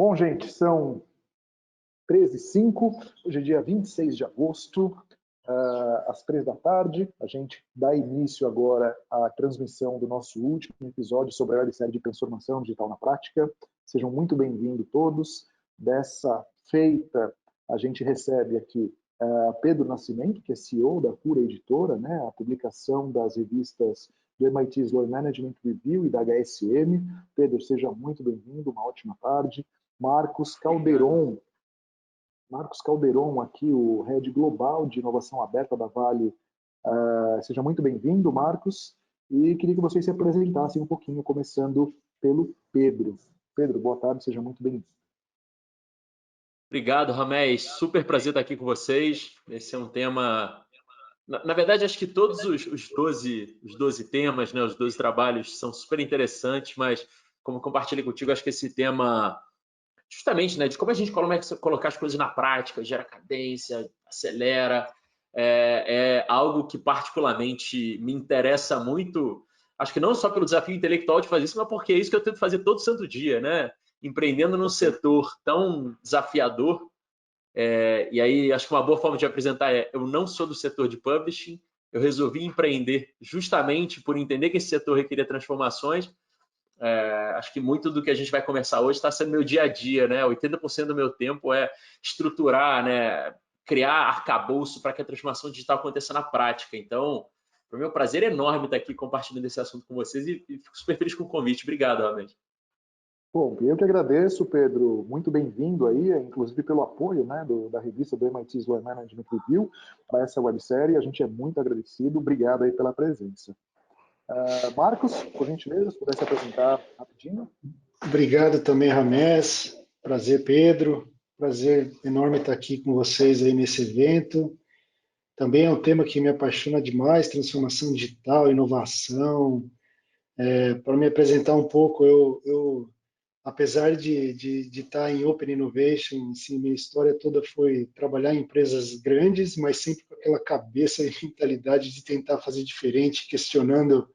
Bom, gente, são 13h05, hoje é dia 26 de agosto, às 3 da tarde. A gente dá início agora à transmissão do nosso último episódio sobre a websérie de transformação digital na prática. Sejam muito bem-vindos todos. Dessa feita, a gente recebe aqui Pedro Nascimento, que é CEO da Cura Editora, né, a publicação das revistas do MIT Sloan Management Review e da HSM. Pedro, seja muito bem-vindo, uma ótima tarde. Marcos Calderon, aqui, o Head Global de Inovação Aberta da Vale. Seja muito bem-vindo, Marcos. E queria que vocês se apresentassem um pouquinho, começando pelo Pedro. Pedro, boa tarde, seja muito bem-vindo. Obrigado, Ramés. Super prazer estar aqui com vocês. Esse é um tema... Na verdade, acho que todos os 12 temas, né, os 12 trabalhos são super interessantes, mas como compartilhei contigo, acho que esse tema, justamente, né, de como a gente colocar as coisas na prática, gera cadência, acelera, é algo que particularmente me interessa muito. Acho que não só pelo desafio intelectual de fazer isso, mas porque é isso que eu tento fazer todo santo dia, né? Empreendendo num setor tão desafiador. E aí, acho que uma boa forma de apresentar eu não sou do setor de publishing, eu resolvi empreender justamente por entender que esse setor requeria transformações. Acho que muito do que a gente vai conversar hoje está sendo meu dia a dia, né? 80% do meu tempo é estruturar, né? Criar arcabouço para que a transformação digital aconteça na prática. Então, para mim é um prazer enorme estar aqui compartilhando esse assunto com vocês e fico super feliz com o convite. Obrigado, realmente. Bom, eu que agradeço, Pedro. Muito bem-vindo aí, inclusive pelo apoio, né, da revista do MIT Sloan Management Review para essa websérie. A gente é muito agradecido. Obrigado aí pela presença. Marcos, por gentileza, se pudesse apresentar rapidinho. Obrigado também, Ramés. Prazer, Pedro. Prazer enorme estar aqui com vocês aí nesse evento. Também é um tema que me apaixona demais, transformação digital, inovação. Para me apresentar um pouco, eu apesar de estar em Open Innovation, assim, minha história toda foi trabalhar em empresas grandes, mas sempre com aquela cabeça e mentalidade de tentar fazer diferente, questionando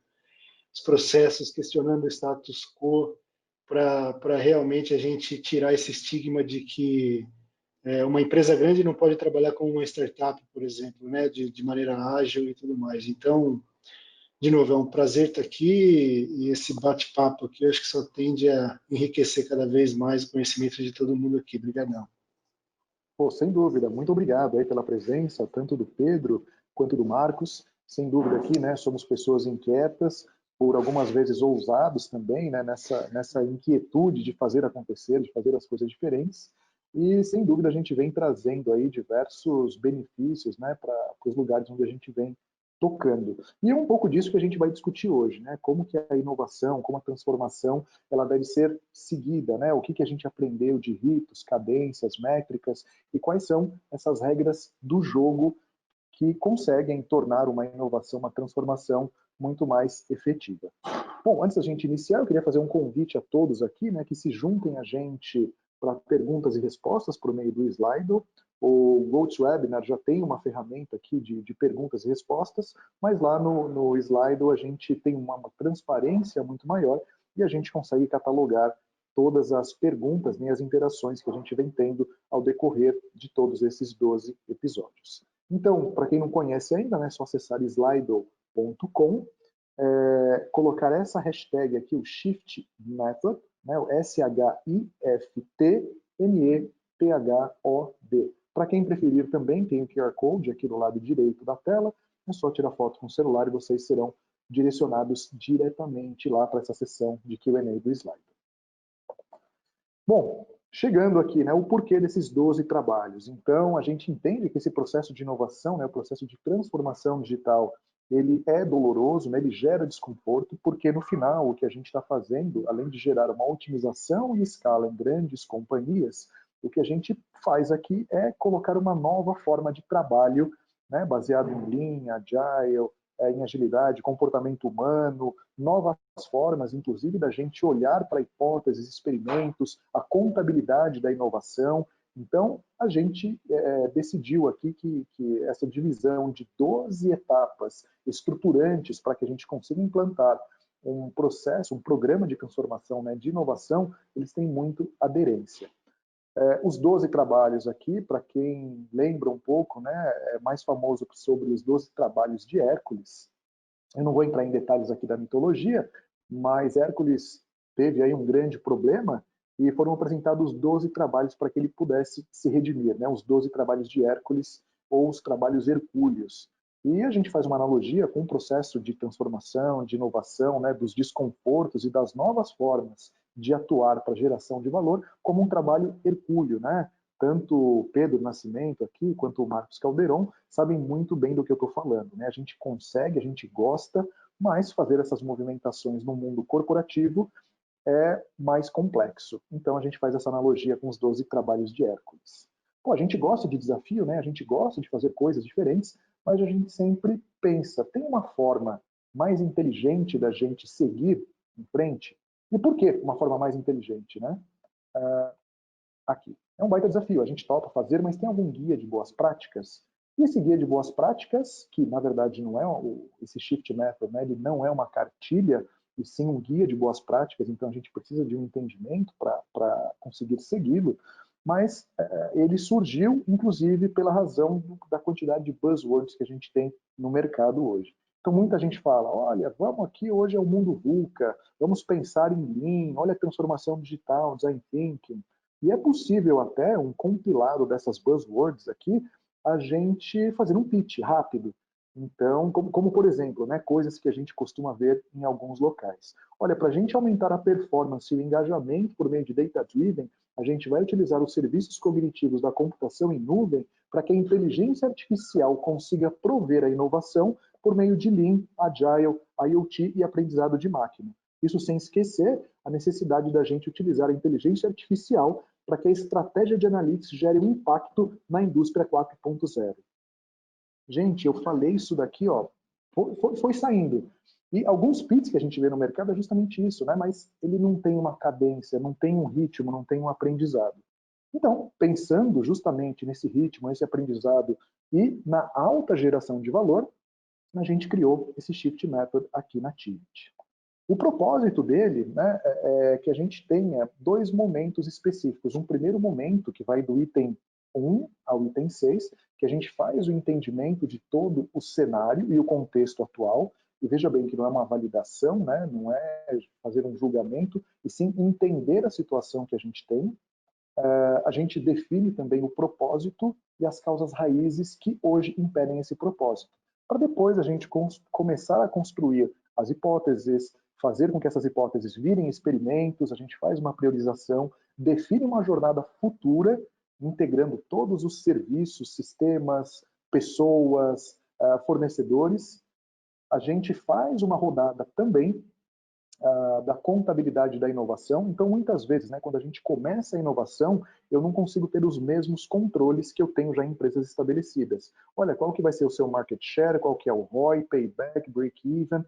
os processos, questionando o status quo, para realmente a gente tirar esse estigma de que uma empresa grande não pode trabalhar como uma startup, por exemplo, né, de maneira ágil e tudo mais. Então, de novo, é um prazer estar aqui e esse bate-papo aqui eu acho que só tende a enriquecer cada vez mais o conhecimento de todo mundo aqui. Obrigadão. Pô, sem dúvida, muito obrigado aí pela presença, tanto do Pedro quanto do Marcos. Sem dúvida aqui, né, somos pessoas inquietas, por algumas vezes ousados também, né, nessa inquietude de fazer acontecer, de fazer as coisas diferentes. E, sem dúvida, a gente vem trazendo aí diversos benefícios, né, para os lugares onde a gente vem tocando. E é um pouco disso que a gente vai discutir hoje, né? Como que a inovação, como a transformação, ela deve ser seguida, né? O que a gente aprendeu de ritos, cadências, métricas e quais são essas regras do jogo que conseguem tornar uma inovação, uma transformação muito mais efetiva. Bom, antes da gente iniciar, eu queria fazer um convite a todos aqui, né, que se juntem a gente para perguntas e respostas por meio do Slido. O GoToWebinar já tem uma ferramenta aqui de perguntas e respostas, mas lá no Slido a gente tem uma transparência muito maior e a gente consegue catalogar todas as perguntas e as interações que a gente vem tendo ao decorrer de todos esses 12 episódios. Então, para quem não conhece ainda, né, é só acessar slido.com, colocar essa hashtag aqui, o Shift Method, né, o SHIFTMETHOD. Para quem preferir também, tem o QR Code aqui do lado direito da tela, é só tirar foto com o celular e vocês serão direcionados diretamente lá para essa sessão de Q&A do Slido. Bom, chegando aqui, né, o porquê desses 12 trabalhos. Então, a gente entende que esse processo de inovação, né, o processo de transformação digital, ele é doloroso, né, ele gera desconforto, porque no final o que a gente está fazendo, além de gerar uma otimização em escala em grandes companhias, o que a gente faz aqui é colocar uma nova forma de trabalho, né, baseado em Lean, Agile, em agilidade, comportamento humano, novas formas, inclusive, da gente olhar para hipóteses, experimentos, a contabilidade da inovação. Então, a gente decidiu aqui que essa divisão de 12 etapas estruturantes para que a gente consiga implantar um processo, um programa de transformação, né, de inovação, eles têm muito aderência. Os 12 trabalhos aqui, para quem lembra um pouco, né, é mais famoso sobre os 12 trabalhos de Hércules. Eu não vou entrar em detalhes aqui da mitologia, mas Hércules teve aí um grande problema e foram apresentados 12 trabalhos para que ele pudesse se redimir, né? Os 12 trabalhos de Hércules ou os trabalhos hercúleos. E a gente faz uma analogia com o processo de transformação, de inovação, né, dos desconfortos e das novas formas de atuar para geração de valor, como um trabalho hercúleo, né? Tanto Pedro Nascimento aqui, quanto o Marcos Calderon, sabem muito bem do que eu estou falando, né? A gente consegue, a gente gosta, mas fazer essas movimentações no mundo corporativo é mais complexo. Então a gente faz essa analogia com os 12 trabalhos de Hércules. Pô, a gente gosta de desafio, né? A gente gosta de fazer coisas diferentes, mas a gente sempre pensa, tem uma forma mais inteligente da gente seguir em frente? E por que uma forma mais inteligente, né? Aqui. É um baita desafio, a gente topa fazer, mas tem algum guia de boas práticas? E esse guia de boas práticas, que na verdade não é esse Shift Method, né? Ele não é uma cartilha, e sim um guia de boas práticas, então a gente precisa de um entendimento para conseguir segui-lo, mas ele surgiu, inclusive, pela razão da quantidade de buzzwords que a gente tem no mercado hoje. Então muita gente fala, olha, vamos aqui, hoje é o mundo VUCA, vamos pensar em Lean, olha a transformação digital, design thinking, e é possível até um compilado dessas buzzwords aqui, a gente fazer um pitch rápido. Então, como por exemplo, né, coisas que a gente costuma ver em alguns locais. Olha, para a gente aumentar a performance e o engajamento por meio de data-driven, a gente vai utilizar os serviços cognitivos da computação em nuvem para que a inteligência artificial consiga prover a inovação por meio de Lean, Agile, IoT e aprendizado de máquina. Isso sem esquecer a necessidade da gente utilizar a inteligência artificial para que a estratégia de analytics gere um impacto na indústria 4.0. Gente, eu falei isso daqui, ó, foi saindo. E alguns pitches que a gente vê no mercado é justamente isso, né? Mas ele não tem uma cadência, não tem um ritmo, não tem um aprendizado. Então, pensando justamente nesse ritmo, nesse aprendizado e na alta geração de valor, a gente criou esse Shift Method aqui na Tivit. O propósito dele, né, é que a gente tenha dois momentos específicos. Um primeiro momento, que vai do item 1 ao item 6, que a gente faz o entendimento de todo o cenário e o contexto atual. E veja bem que não é uma validação, né, não é fazer um julgamento, e sim entender a situação que a gente tem. A gente define também o propósito e as causas raízes que hoje impedem esse propósito. Para depois a gente começar a construir as hipóteses, fazer com que essas hipóteses virem experimentos, a gente faz uma priorização, define uma jornada futura, integrando todos os serviços, sistemas, pessoas, fornecedores. A gente faz uma rodada também da contabilidade da inovação. Então, muitas vezes, né, quando a gente começa a inovação, eu não consigo ter os mesmos controles que eu tenho já em empresas estabelecidas. Olha, qual que vai ser o seu market share, qual que é o ROI, payback, break-even.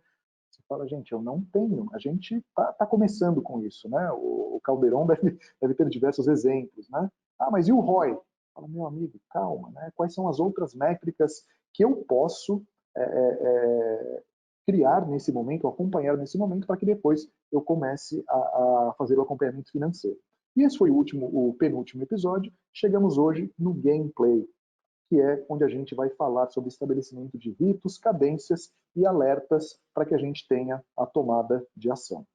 Você fala, gente, eu não tenho. A gente tá começando com isso, né? O Calderon deve ter diversos exemplos, né? Ah, mas e o ROI? Fala, meu amigo, calma, né? Quais são as outras métricas que eu posso criar nesse momento, acompanhar nesse momento, para que depois eu comece a fazer o acompanhamento financeiro. E esse foi o penúltimo episódio. Chegamos hoje no gameplay, que é onde a gente vai falar sobre estabelecimento de ritos, cadências e alertas para que a gente tenha a tomada de ação.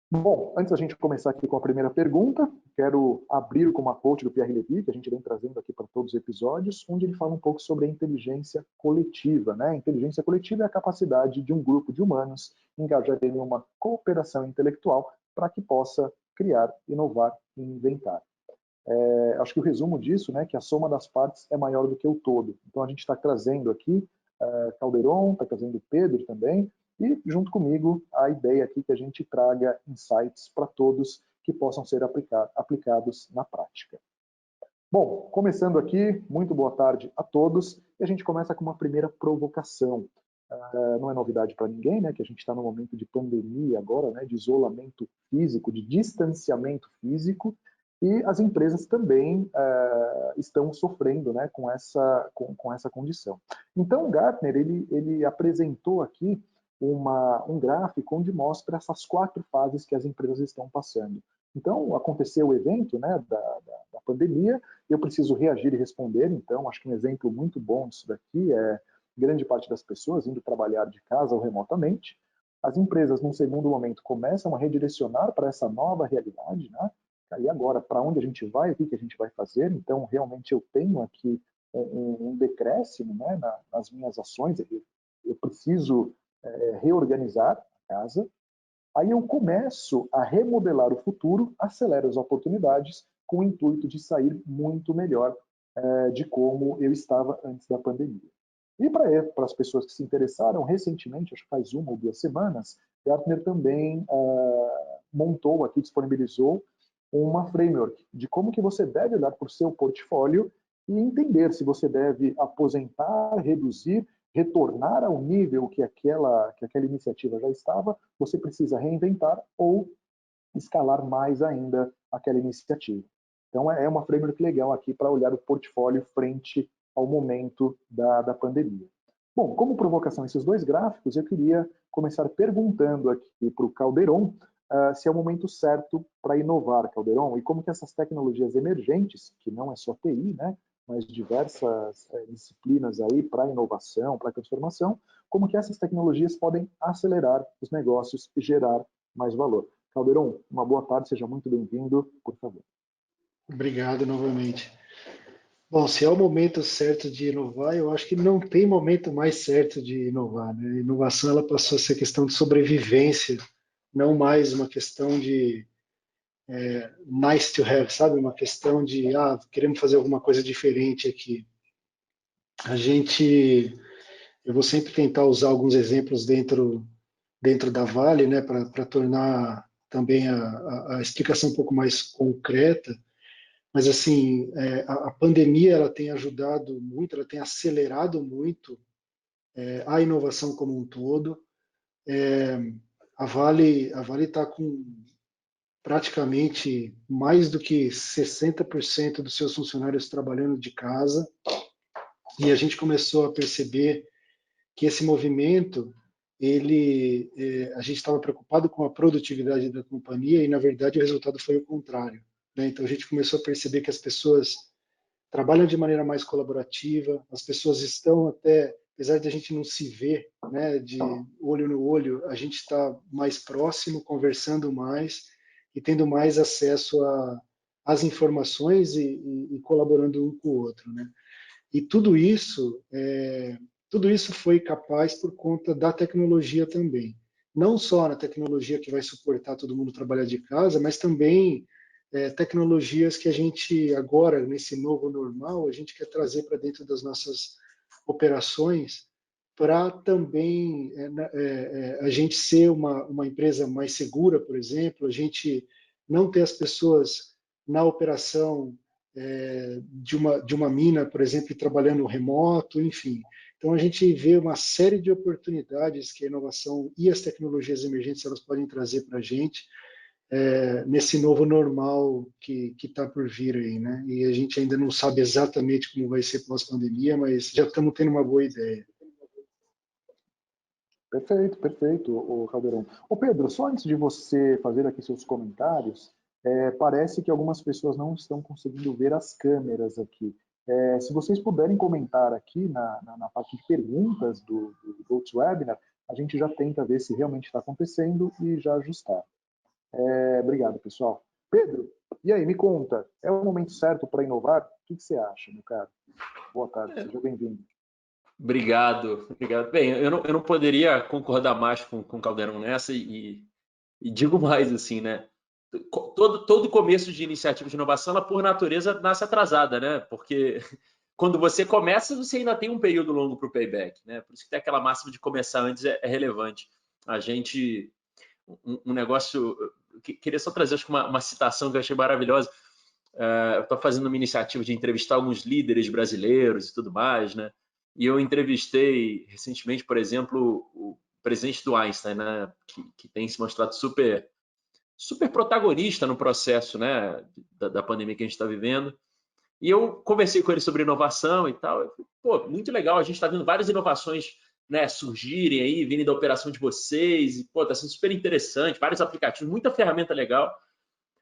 Bom, antes da gente começar aqui com a primeira pergunta, quero abrir com uma quote do Pierre Levy, que a gente vem trazendo aqui para todos os episódios, onde ele fala um pouco sobre a inteligência coletiva, né? A inteligência coletiva é a capacidade de um grupo de humanos engajar em uma cooperação intelectual para que possa criar, inovar e inventar. Acho que o resumo disso, né, que a soma das partes é maior do que o todo. Então a gente está trazendo aqui Calderon, está trazendo Pedro também, e junto comigo a ideia aqui que a gente traga insights para todos que possam ser aplicados na prática. Bom, começando aqui, muito boa tarde a todos, e a gente começa com uma primeira provocação. Não é novidade para ninguém, né, que a gente está no momento de pandemia agora, né, de isolamento físico, de distanciamento físico, e as empresas também estão sofrendo, né, com essa condição. Então, o Gartner ele apresentou aqui um gráfico onde mostra essas 4 fases que as empresas estão passando. Então, aconteceu o evento, né, da pandemia, eu preciso reagir e responder. Então, acho que um exemplo muito bom disso daqui é grande parte das pessoas indo trabalhar de casa ou remotamente. As empresas, num segundo momento, começam a redirecionar para essa nova realidade, né? E agora, para onde a gente vai, o que a gente vai fazer? Então, realmente, eu tenho aqui um decréscimo, né, nas minhas ações. Eu preciso reorganizar a casa. Aí eu começo a remodelar o futuro, acelero as oportunidades com o intuito de sair muito melhor de como eu estava antes da pandemia. E para as pessoas que se interessaram, recentemente, acho que faz 1 ou 2 semanas, Gartner também montou aqui, disponibilizou uma framework de como que você deve olhar para o seu portfólio e entender se você deve aposentar, reduzir, retornar ao nível que aquela iniciativa já estava, você precisa reinventar ou escalar mais ainda aquela iniciativa. Então, é uma framework legal aqui para olhar o portfólio frente ao momento da pandemia. Bom, como provocação esses 2 gráficos, eu queria começar perguntando aqui para o Calderon se é o momento certo para inovar, Calderon, e como que essas tecnologias emergentes, que não é só TI, né, mas diversas disciplinas aí para inovação, para transformação, como que essas tecnologias podem acelerar os negócios e gerar mais valor. Calderon, uma boa tarde, seja muito bem-vindo, por favor. Obrigado novamente. Bom, se é o momento certo de inovar, eu acho que não tem momento mais certo de inovar, né? A inovação ela passou a ser questão de sobrevivência, não mais uma questão de nice to have, sabe? Uma questão de, queremos fazer alguma coisa diferente aqui. Eu vou sempre tentar usar alguns exemplos dentro da Vale, né, para tornar também a explicação um pouco mais concreta. Mas assim, a pandemia ela tem ajudado muito, ela tem acelerado muito a inovação como um todo. A Vale está com praticamente mais do que 60% dos seus funcionários trabalhando de casa, e a gente começou a perceber que esse movimento, a gente estava preocupado com a produtividade da companhia e, na verdade, o resultado foi o contrário, né? Então, a gente começou a perceber que as pessoas trabalham de maneira mais colaborativa, as pessoas estão até, apesar de a gente não se ver, né, de olho no olho, a gente está mais próximo, conversando mais e tendo mais acesso às informações e colaborando um com o outro, né? E tudo isso foi capaz por conta da tecnologia também. Não só na tecnologia que vai suportar todo mundo trabalhar de casa, mas também tecnologias que a gente agora, nesse novo normal, a gente quer trazer para dentro das nossas operações para também a gente ser uma empresa mais segura, por exemplo, a gente não ter as pessoas na operação de uma mina, por exemplo, trabalhando remoto, enfim. Então, a gente vê uma série de oportunidades que a inovação e as tecnologias emergentes elas podem trazer para a gente nesse novo normal que está por vir aí, né? E a gente ainda não sabe exatamente como vai ser pós-pandemia, mas já estamos tendo uma boa ideia. Perfeito, perfeito, o Caldeirão. Ô Pedro, só antes de você fazer aqui seus comentários, parece que algumas pessoas não estão conseguindo ver as câmeras aqui. Se vocês puderem comentar aqui na parte de perguntas do GoToWebinar, a gente já tenta ver se realmente está acontecendo e já ajustar. Obrigado, pessoal. Pedro, e aí, me conta, é o momento certo para inovar? O que você acha, meu caro? Boa tarde, seja bem-vindo. Obrigado, obrigado. Bem, eu não poderia concordar mais com o Caldeirão nessa e digo mais assim, né? Todo começo de iniciativa de inovação, ela por natureza nasce atrasada, né? Porque quando você começa, você ainda tem um período longo para o payback, né? Por isso que tem aquela máxima de começar antes é relevante. A gente, um negócio, queria só trazer acho que uma citação que eu achei maravilhosa. Eu estou fazendo uma iniciativa de entrevistar alguns líderes brasileiros e tudo mais, né? E eu entrevistei recentemente, por exemplo, o presidente do Einstein, né? Que tem se mostrado super protagonista no processo, né, da pandemia que a gente está vivendo. E eu conversei com ele sobre inovação e tal. Eu falei, pô, muito legal, a gente está vendo várias inovações, né, surgirem aí, vindo da operação de vocês. E, pô, está sendo super interessante, vários aplicativos, muita ferramenta legal.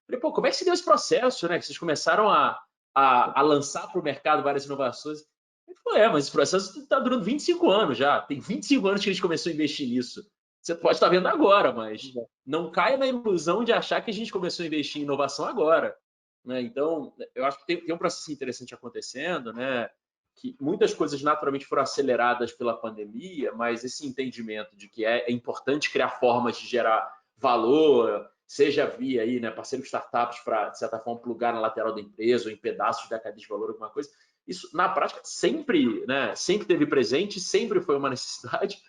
Falei, pô, como é que se deu esse processo, né? Que vocês começaram a lançar para o mercado várias inovações. Ele falou, mas esse processo está durando 25 anos já. Tem 25 anos que a gente começou a investir nisso. Você pode estar vendo agora, mas não caia na ilusão de achar que a gente começou a investir em inovação agora. Né? Então, eu acho que tem um processo interessante acontecendo, né? Que muitas coisas naturalmente foram aceleradas pela pandemia, mas esse entendimento de que é importante criar formas de gerar valor, seja via aí, né, parceiro de startups para, de certa forma, plugar na lateral da empresa ou em pedaços da cadeia de valor, alguma coisa. Isso, na prática, sempre, né, sempre teve presente, sempre foi uma necessidade.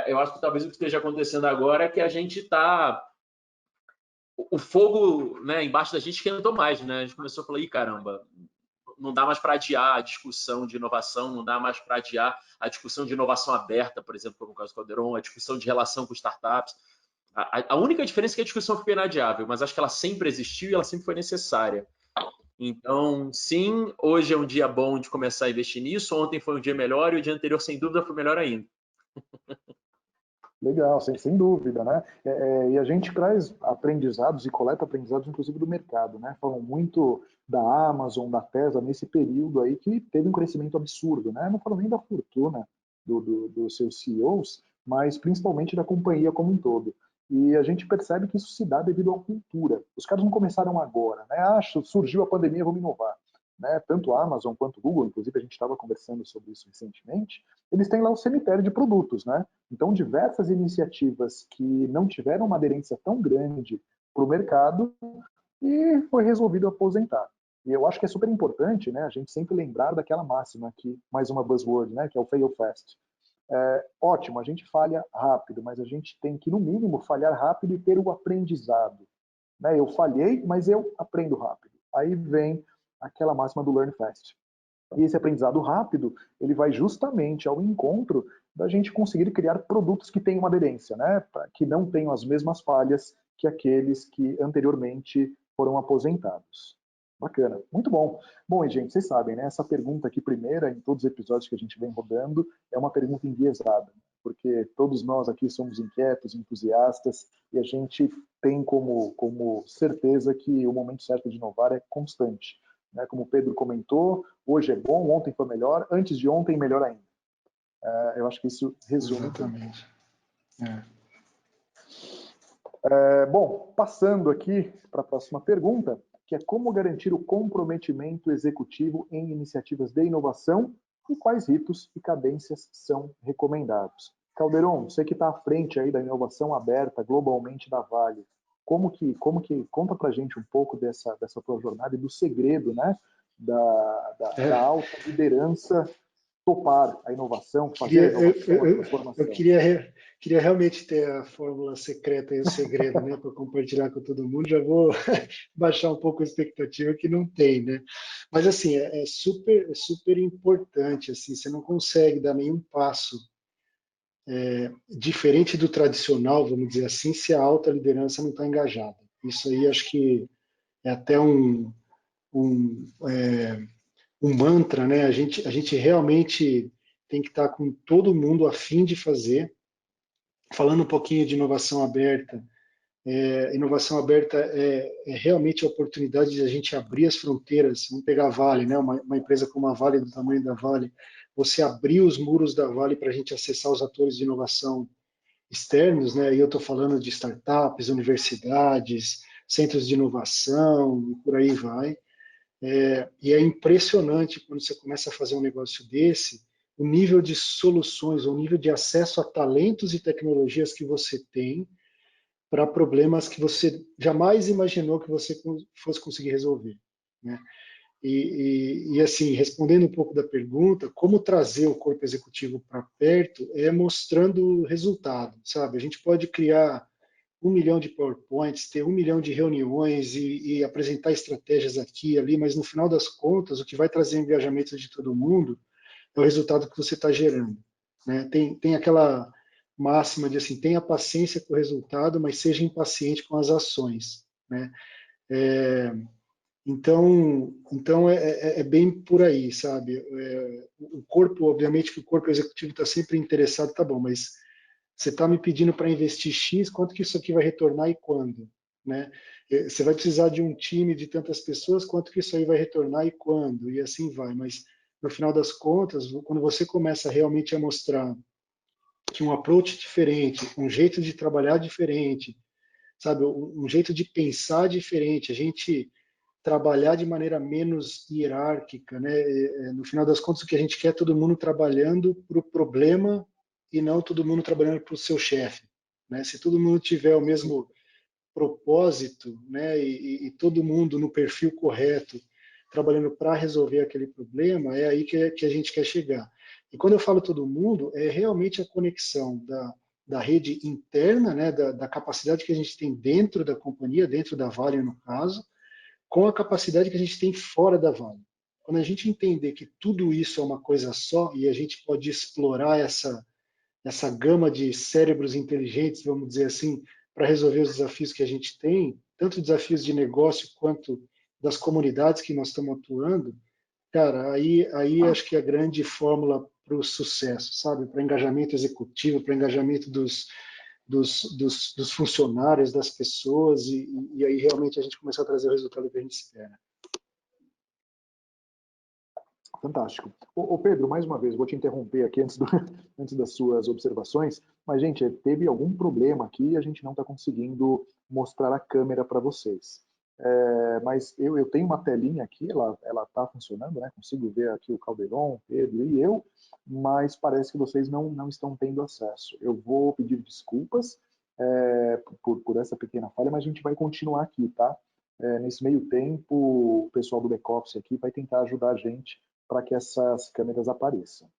Eu acho que talvez o que esteja acontecendo agora é que a gente está... O fogo, né, embaixo da gente esquentou mais, né? A gente começou a falar, caramba, não dá mais para adiar a discussão de inovação, não dá mais para adiar a discussão de inovação aberta, por exemplo, como o caso do Calderon, a discussão de relação com startups. A única diferença é que a discussão ficou inadiável, mas acho que ela sempre existiu e ela sempre foi necessária. Então, sim, hoje é um dia bom de começar a investir nisso, ontem foi um dia melhor e o dia anterior, sem dúvida, foi melhor ainda. Legal, sem dúvida, né? E a gente traz aprendizados e coleta aprendizados, inclusive, do mercado, né? Falam muito da Amazon, da Tesla, nesse período aí que teve um crescimento absurdo, né? Não falo nem da fortuna dos seus CEOs, mas principalmente da companhia como um todo. E a gente percebe que isso se dá devido à cultura. Os caras não começaram agora, né? Surgiu a pandemia, vamos inovar. Né? Tanto a Amazon quanto o Google, inclusive a gente estava conversando sobre isso recentemente, eles têm lá um cemitério de produtos, né? Então, diversas iniciativas que não tiveram uma aderência tão grande para o mercado e foi resolvido aposentar. E eu acho que é super importante, né, a gente sempre lembrar daquela máxima aqui, mais uma buzzword, né, que é o fail fast. Ótimo, a gente falha rápido, mas a gente tem que, no mínimo, falhar rápido e ter o aprendizado. Né? Eu falhei, mas eu aprendo rápido. Aí vem aquela máxima do learn fast. E esse aprendizado rápido, ele vai justamente ao encontro da gente conseguir criar produtos que tenham aderência, né? Que não tenham as mesmas falhas que aqueles que anteriormente foram aposentados. Bacana, muito bom. Bom, e gente, vocês sabem, né? Essa pergunta aqui, primeira, em todos os episódios que a gente vem rodando, é uma pergunta enviesada, porque todos nós aqui somos inquietos, entusiastas, e a gente tem como certeza que o momento certo de inovar é constante. Né? Como o Pedro comentou, hoje é bom, ontem foi melhor, antes de ontem, melhor ainda. Eu acho que isso resume. Exatamente. Bom, passando aqui para a próxima pergunta, que é como garantir o comprometimento executivo em iniciativas de inovação e quais ritos e cadências são recomendados. Calderon, você que está à frente aí da inovação aberta globalmente da Vale, como que conta para a gente um pouco dessa tua jornada e do segredo, né, da alta liderança topar a inovação, fazer a inovação, a transformação. Eu queria realmente ter a fórmula secreta e o segredo, né, para compartilhar com todo mundo. Já vou baixar um pouco a expectativa que não tem, né? Mas assim, é super importante. Assim, você não consegue dar nenhum passo diferente do tradicional, vamos dizer assim, se a alta liderança não está engajada. Isso aí acho que é até um mantra, né? A gente realmente tem que estar com todo mundo a fim de fazer. Falando um pouquinho de inovação aberta, inovação aberta é realmente a oportunidade de a gente abrir as fronteiras. Vamos pegar a Vale, né? Uma empresa como a Vale, do tamanho da Vale, você abrir os muros da Vale para a gente acessar os atores de inovação externos, né? E eu estou falando de startups, universidades, centros de inovação, e por aí vai. E é impressionante quando você começa a fazer um negócio desse, o nível de soluções, o nível de acesso a talentos e tecnologias que você tem para problemas que você jamais imaginou que você fosse conseguir resolver, né? E assim, respondendo um pouco da pergunta, como trazer o corpo executivo para perto é mostrando resultado, sabe? A gente pode criar 1 milhão de PowerPoints, ter 1 milhão de reuniões e apresentar estratégias aqui e ali, mas no final das contas, o que vai trazer engajamento de todo mundo é o resultado que você está gerando. Né? Tem aquela máxima de assim, tenha paciência com o resultado, mas seja impaciente com as ações. Né? Então é bem por aí, sabe? O corpo, obviamente que o corpo executivo está sempre interessado, tá bom, mas você está me pedindo para investir X, quanto que isso aqui vai retornar e quando? Né? Você vai precisar de um time de tantas pessoas, quanto que isso aí vai retornar e quando, e assim vai. Mas, no final das contas, quando você começa realmente a mostrar que um approach diferente, um jeito de trabalhar diferente, sabe, um jeito de pensar diferente, a gente trabalhar de maneira menos hierárquica, né? No final das contas, o que a gente quer é todo mundo trabalhando para o problema e não todo mundo trabalhando para o seu chefe, né? Se todo mundo tiver o mesmo propósito, né, e todo mundo no perfil correto, trabalhando para resolver aquele problema, é aí que a gente quer chegar. E quando eu falo todo mundo, é realmente a conexão da rede interna, né, da capacidade que a gente tem dentro da companhia, dentro da Vale no caso, com a capacidade que a gente tem fora da Vale. Quando a gente entender que tudo isso é uma coisa só e a gente pode explorar essa gama de cérebros inteligentes, vamos dizer assim, para resolver os desafios que a gente tem, tanto desafios de negócio quanto das comunidades que nós estamos atuando, cara, aí acho que é a grande fórmula para o sucesso, sabe? Para engajamento executivo, para engajamento dos funcionários, das pessoas, e aí realmente a gente começar a trazer o resultado que a gente espera. Fantástico. Ô Pedro, mais uma vez, vou te interromper aqui antes das suas observações, mas, gente, teve algum problema aqui e a gente não está conseguindo mostrar a câmera para vocês. Mas eu tenho uma telinha aqui, ela está funcionando, né? Consigo ver aqui o Calderon, Pedro e eu, mas parece que vocês não estão tendo acesso. Eu vou pedir desculpas por essa pequena falha, mas a gente vai continuar aqui, tá? Nesse meio tempo, o pessoal do back-office aqui vai tentar ajudar a gente para que essas câmeras apareçam.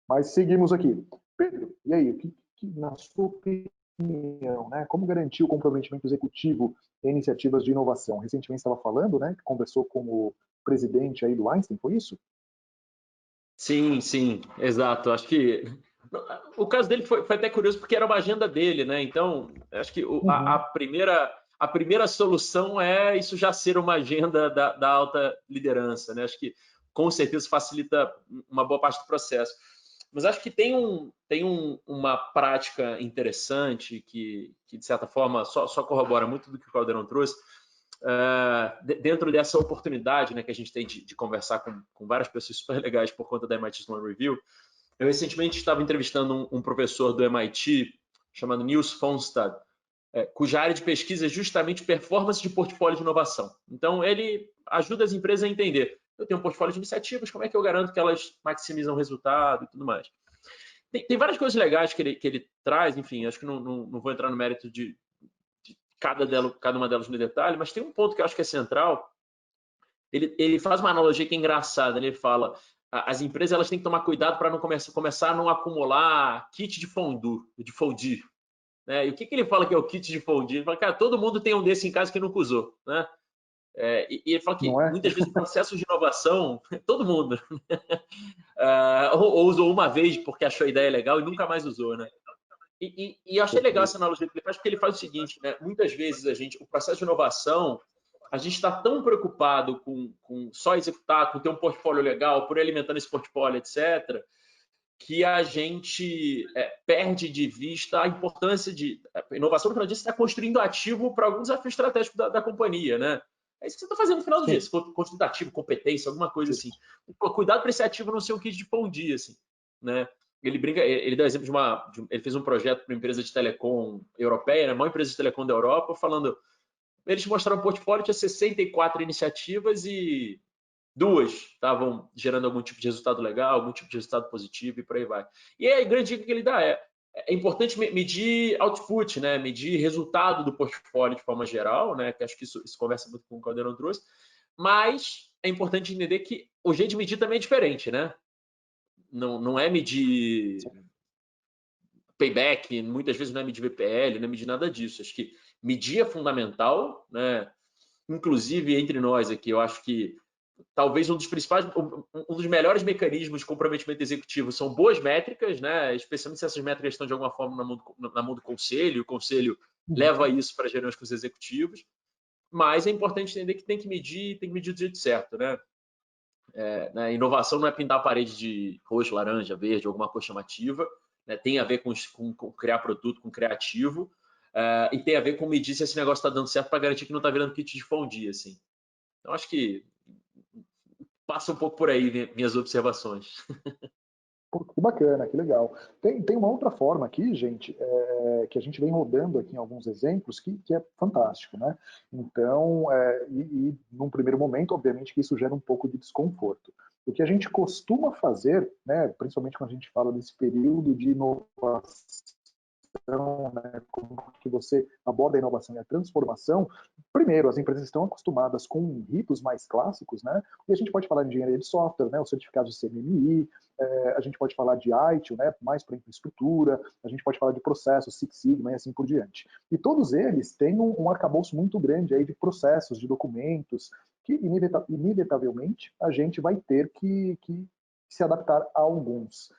Mas seguimos aqui. Pedro, e aí, na sua opinião, né, como garantir o comprometimento executivo em iniciativas de inovação? Recentemente estava falando, né, que conversou com o presidente aí do Einstein, foi isso? Sim, sim, exato. Acho que o caso dele foi até curioso porque era uma agenda dele, né? Então, acho que a primeira solução é isso já ser uma agenda da alta liderança, né? Acho que com certeza facilita uma boa parte do processo. Mas acho que tem uma prática interessante que de certa forma, só corrobora muito do que o Caldeirão trouxe, dentro dessa oportunidade, né, que a gente tem de conversar com várias pessoas super legais por conta da MIT Sloan Review. Eu recentemente estava entrevistando um professor do MIT chamado Niels Fonstad, cuja área de pesquisa é justamente performance de portfólio de inovação. Então, ele ajuda as empresas a entender. Eu tenho um portfólio de iniciativas, como é que eu garanto que elas maximizam o resultado e tudo mais. Tem várias coisas legais que ele traz, enfim, acho que não vou entrar no mérito de cada uma delas no detalhe, mas tem um ponto que eu acho que é central. Ele faz uma analogia que é engraçada, né? Ele fala, as empresas elas têm que tomar cuidado para não começar a não acumular kit de fondue, né? E o que ele fala que é o kit de fondue? Ele fala, cara, todo mundo tem um desse em casa que nunca usou, né? E ele fala que muitas vezes o processo de inovação, todo mundo, ou usou uma vez porque achou a ideia legal e nunca mais usou, né? E eu achei legal essa analogia que ele faz, porque ele faz o seguinte, né? Muitas vezes o processo de inovação, a gente está tão preocupado com só executar, com ter um portfólio legal, por ir alimentando esse portfólio, etc., que a gente perde de vista a importância de... A inovação, no final disso, está construindo ativo para algum desafio estratégico da companhia, né? É isso que você está fazendo no final do dia, se for construindo ativo, competência, alguma coisa assim. Pô, cuidado para esse ativo não ser um kit de pão dia, assim, né? Ele dá exemplo ele fez um projeto para uma empresa de telecom europeia, né, a maior empresa de telecom da Europa, falando, eles mostraram um portfólio, tinha 64 iniciativas e 2 estavam gerando algum tipo de resultado legal, algum tipo de resultado positivo e por aí vai. E aí, a grande dica que ele dá é importante medir output, né, medir resultado do portfólio de forma geral, né, que acho que isso conversa muito com o que o Caldeirão trouxe, mas é importante entender que o jeito de medir também é diferente, né? Não é medir payback, muitas vezes não é medir VPL, não é medir nada disso. Acho que medir é fundamental, né? Inclusive, entre nós aqui, eu acho que talvez um dos melhores mecanismos de comprometimento executivo são boas métricas, né? Especialmente se essas métricas estão de alguma forma na mão do conselho, o conselho leva isso para as reuniões com os executivos, mas é importante entender que tem que medir do jeito certo, né? Inovação não é pintar a parede de roxo, laranja, verde, alguma cor chamativa, né? Tem a ver com criar produto, com criativo, e tem a ver com medir se esse negócio está dando certo para garantir que não está virando kit de fondue, assim. Então, acho que passa um pouco por aí minhas observações. Pô, que bacana, que legal. Tem uma outra forma aqui, gente, que a gente vem rodando aqui em alguns exemplos, que é fantástico, né? Então, num primeiro momento, obviamente que isso gera um pouco de desconforto. O que a gente costuma fazer, né, principalmente quando a gente fala desse período de inovação, né, como que você aborda a inovação e a transformação. Primeiro, as empresas estão acostumadas com ritos mais clássicos, né? E a gente pode falar de engenharia de software, né, o certificado de CMMI, a gente pode falar de ITIL, né, mais para infraestrutura, a gente pode falar de processos, Six Sigma e assim por diante. E todos eles têm um arcabouço muito grande aí de processos, de documentos, que inevitavelmente a gente vai ter que se adaptar a alguns.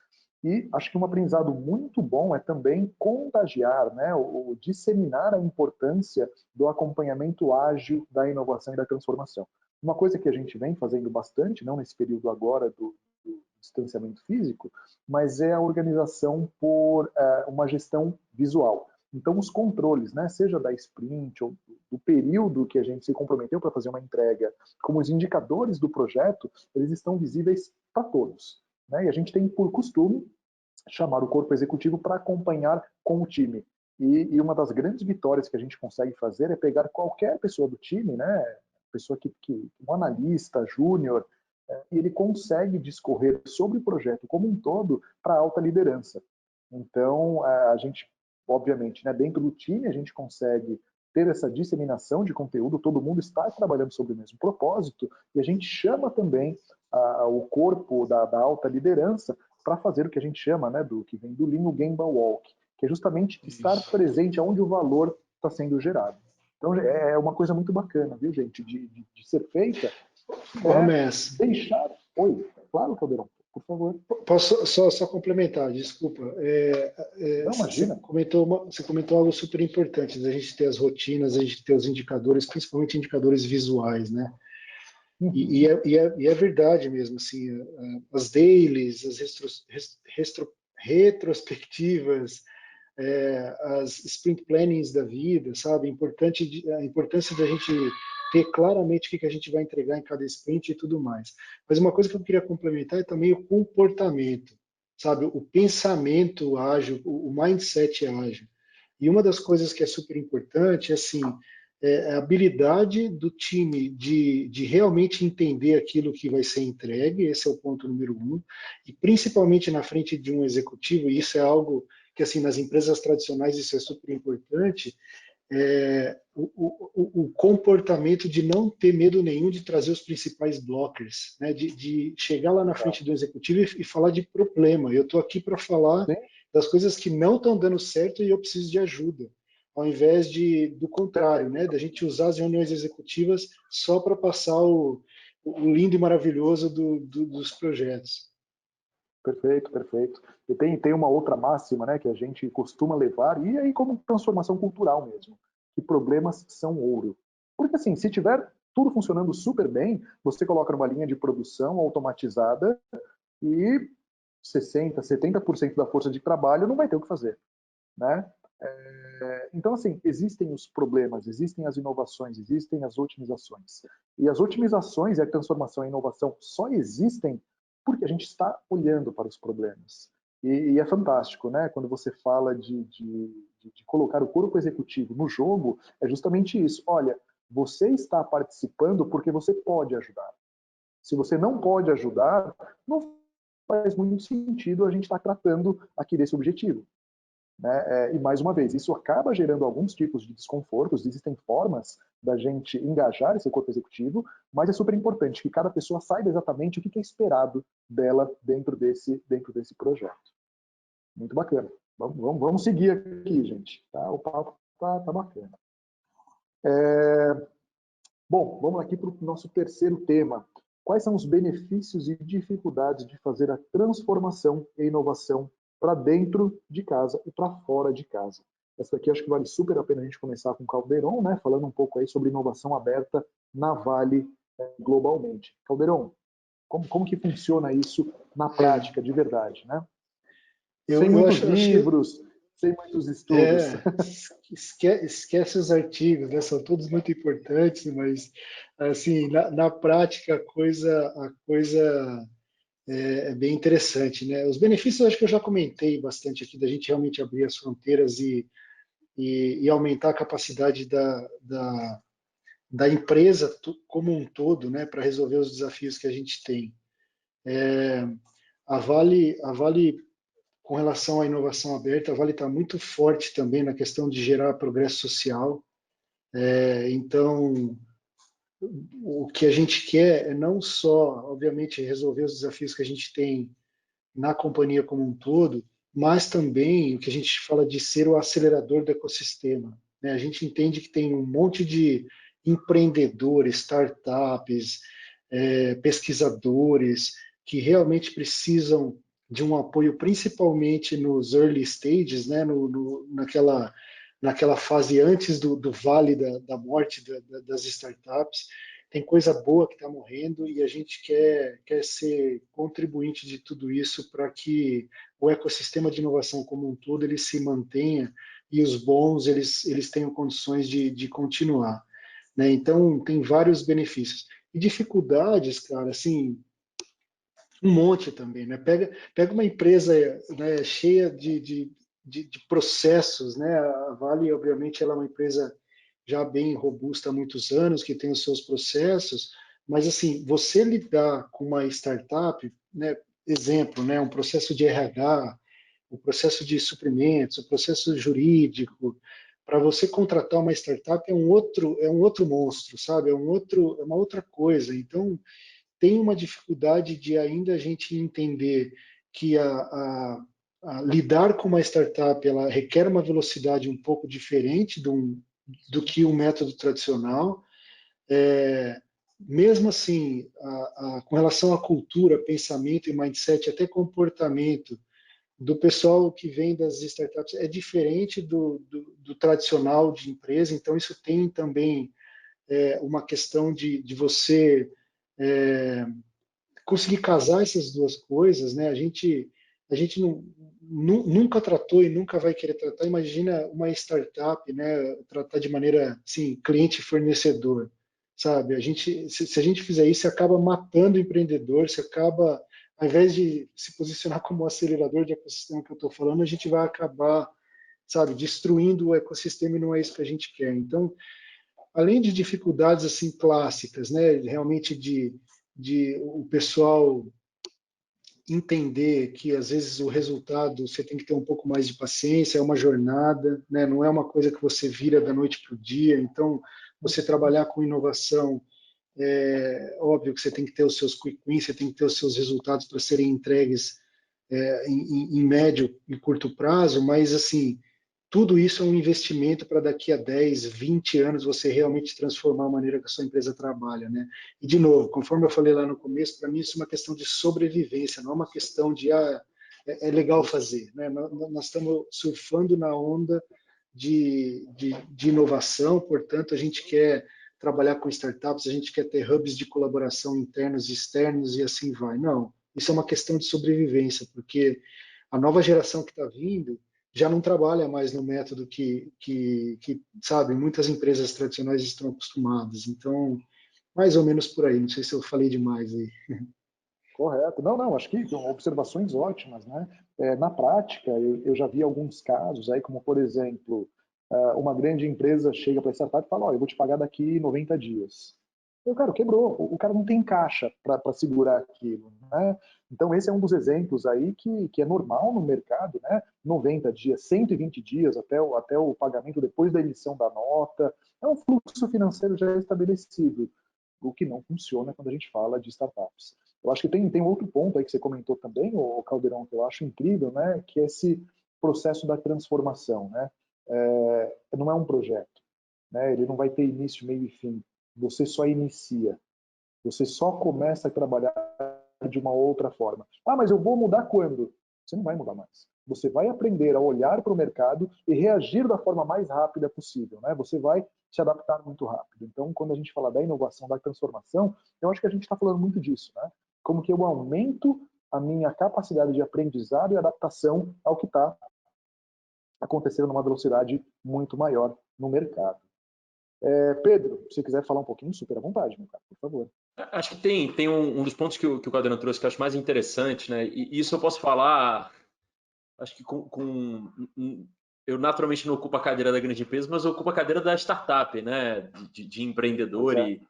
E acho que um aprendizado muito bom é também contagiar, né, ou disseminar a importância do acompanhamento ágil da inovação e da transformação. Uma coisa que a gente vem fazendo bastante, não nesse período agora do distanciamento físico, mas é a organização por uma gestão visual. Então, os controles, né, seja da sprint ou do período que a gente se comprometeu para fazer uma entrega, como os indicadores do projeto, eles estão visíveis para todos. Né? E a gente tem por costume chamar o corpo executivo para acompanhar com o time. E uma das grandes vitórias que a gente consegue fazer é pegar qualquer pessoa do time, né, pessoa um analista, júnior, e ele consegue discorrer sobre o projeto como um todo para a alta liderança. Então, a gente, obviamente, né, dentro do time, a gente consegue ter essa disseminação de conteúdo, todo mundo está trabalhando sobre o mesmo propósito, e a gente chama também o corpo da alta liderança para fazer o que a gente chama, né, que vem do Lean, o Gemba Walk, que é justamente estar presente onde o valor está sendo gerado. Então, é uma coisa muito bacana, viu, gente, de ser feita. Deixar... Oi, claro, Caldeirão, por favor. Posso só complementar, desculpa. Não, imagina. Você comentou algo super importante, da gente ter as rotinas, a gente ter os indicadores, principalmente indicadores visuais, né? E é verdade mesmo, assim, as dailies, as retrospectivas, as sprint plannings da vida, sabe? A importância da gente ter claramente o que a gente vai entregar em cada sprint e tudo mais. Mas uma coisa que eu queria complementar é também o comportamento, sabe? O pensamento ágil, o mindset ágil. E uma das coisas que é super importante é assim, a habilidade do time de realmente entender aquilo que vai ser entregue, esse é o ponto número 1, e principalmente na frente de um executivo, e isso é algo que assim nas empresas tradicionais isso é super importante, o comportamento de não ter medo nenhum de trazer os principais blockers, né? de chegar lá na frente do executivo e falar de problema. Eu estou aqui para falar das coisas que não estão dando certo e eu preciso de ajuda, ao invés do contrário, né? Da gente usar as reuniões executivas só para passar o lindo e maravilhoso dos projetos. Perfeito, perfeito. E tem uma outra máxima, né, que a gente costuma levar, e aí como transformação cultural mesmo, que problemas são ouro. Porque assim, se tiver tudo funcionando super bem, você coloca numa linha de produção automatizada e 60%, 70% da força de trabalho não vai ter o que fazer, né? Então, assim, existem os problemas, existem as inovações, existem as otimizações. E as otimizações e a transformação e a inovação só existem porque a gente está olhando para os problemas. E é fantástico, né? Quando você fala de colocar o corpo executivo no jogo, é justamente isso. Olha, você está participando porque você pode ajudar. Se você não pode ajudar, não faz muito sentido a gente estar tratando aqui desse objetivo. Né? E mais uma vez, isso acaba gerando alguns tipos de desconfortos, existem formas da gente engajar esse corpo executivo, mas é super importante que cada pessoa saiba exatamente o que é esperado dela dentro desse projeto. Muito bacana. Vamos seguir aqui, gente. Tá? O papo tá bacana. Bom, vamos aqui para o nosso terceiro tema. Quais são os benefícios e dificuldades de fazer a transformação e inovação para dentro de casa e para fora de casa? Essa aqui acho que vale super a pena a gente começar com o Caldeirão, né? Falando um pouco aí sobre inovação aberta na Vale globalmente. Caldeirão, como que funciona isso na prática, de verdade, né? Sem muitos livros, sem muitos estudos. Esquece os artigos, né? São todos muito importantes, mas assim, na prática a coisa é bem interessante, né? Os benefícios acho que eu já comentei bastante aqui, da gente realmente abrir as fronteiras e aumentar a capacidade da empresa como um todo, né, para resolver os desafios que a gente tem. A Vale, com relação à inovação aberta, a Vale está muito forte também na questão de gerar progresso social. Então, o que a gente quer é não só, obviamente, resolver os desafios que a gente tem na companhia como um todo, mas também o que a gente fala de ser o acelerador do ecossistema, né? A gente entende que tem um monte de empreendedores, startups, pesquisadores que realmente precisam de um apoio, principalmente nos early stages, né? Naquela fase antes do vale da morte das startups. Tem coisa boa que está morrendo e a gente quer ser contribuinte de tudo isso para que o ecossistema de inovação como um todo ele se mantenha e os bons eles tenham condições de continuar, né? Então tem vários benefícios e dificuldades, cara, assim, um monte também, né? Pega uma empresa, né, cheia de processos, né? A Vale, obviamente, ela é uma empresa já bem robusta há muitos anos, que tem os seus processos, mas assim, você lidar com uma startup, né? Exemplo, né? Um processo de RH, o processo de suprimentos, o processo jurídico, para você contratar uma startup é um outro monstro, sabe? É uma outra coisa. Então tem uma dificuldade de ainda a gente entender que a lidar com uma startup ela requer uma velocidade um pouco diferente do que o método tradicional. Mesmo assim, com relação à cultura, pensamento e mindset, até comportamento do pessoal que vem das startups é diferente do tradicional de empresa, então isso tem também uma questão de você conseguir casar essas duas coisas, né? A gente nunca tratou e nunca vai querer tratar. Imagina uma startup, né? Tratar de maneira assim, cliente e fornecedor, sabe? Se a gente fizer isso, você acaba matando o empreendedor, você acaba, ao invés de se posicionar como acelerador de ecossistema que eu estou falando, a gente vai acabar, sabe, destruindo o ecossistema e não é isso que a gente quer. Então, além de dificuldades assim clássicas, né? Realmente de o pessoal entender que às vezes o resultado você tem que ter um pouco mais de paciência, é uma jornada, né? Não é uma coisa que você vira da noite para o dia. Então, você trabalhar com inovação, é óbvio que você tem que ter os seus quick wins, você tem que ter os seus resultados para serem entregues em médio e curto prazo, mas assim, tudo isso é um investimento para daqui a 10, 20 anos você realmente transformar a maneira que a sua empresa trabalha, né? E, de novo, conforme eu falei lá no começo, para mim isso é uma questão de sobrevivência, não é uma questão de, é legal fazer, né? Nós estamos surfando na onda de inovação, portanto, a gente quer trabalhar com startups, a gente quer ter hubs de colaboração internos e externos e assim vai. Não, isso é uma questão de sobrevivência, porque a nova geração que está vindo já não trabalha mais no método que, sabe, muitas empresas tradicionais estão acostumadas. Então, mais ou menos por aí. Não sei se eu falei demais aí. Correto. Não, não, acho que são observações ótimas, né? Na prática, eu já vi alguns casos aí, como por exemplo, uma grande empresa chega para a startup e fala, ó, eu vou te pagar daqui 90 dias. E o cara quebrou, o cara não tem caixa para segurar aquilo, né? Então esse é um dos exemplos aí que é normal no mercado, né? 90 dias, 120 dias até o pagamento depois da emissão da nota. É um fluxo financeiro já estabelecido, o que não funciona quando a gente fala de startups. Eu acho que tem outro ponto aí que você comentou também, o Caldeirão, que eu acho incrível, né? Que é esse processo da transformação, né? Não é um projeto, né? Ele não vai ter início, meio e fim. Você só inicia. Você só começa a trabalhar de uma outra forma. Ah, mas eu vou mudar quando? Você não vai mudar mais. Você vai aprender a olhar para o mercado e reagir da forma mais rápida possível, né? Você vai se adaptar muito rápido. Então, quando a gente fala da inovação, da transformação, eu acho que a gente está falando muito disso, né? Como que eu aumento a minha capacidade de aprendizado e adaptação ao que está aconteceram numa velocidade muito maior no mercado. Pedro, se quiser falar um pouquinho, super à vontade, meu cara, por favor. Acho que tem um dos pontos que o Caldeirão trouxe que eu acho mais interessante, né? E isso eu posso falar, acho que eu naturalmente não ocupo a cadeira da grande empresa, mas eu ocupo a cadeira da startup, né? De empreendedor e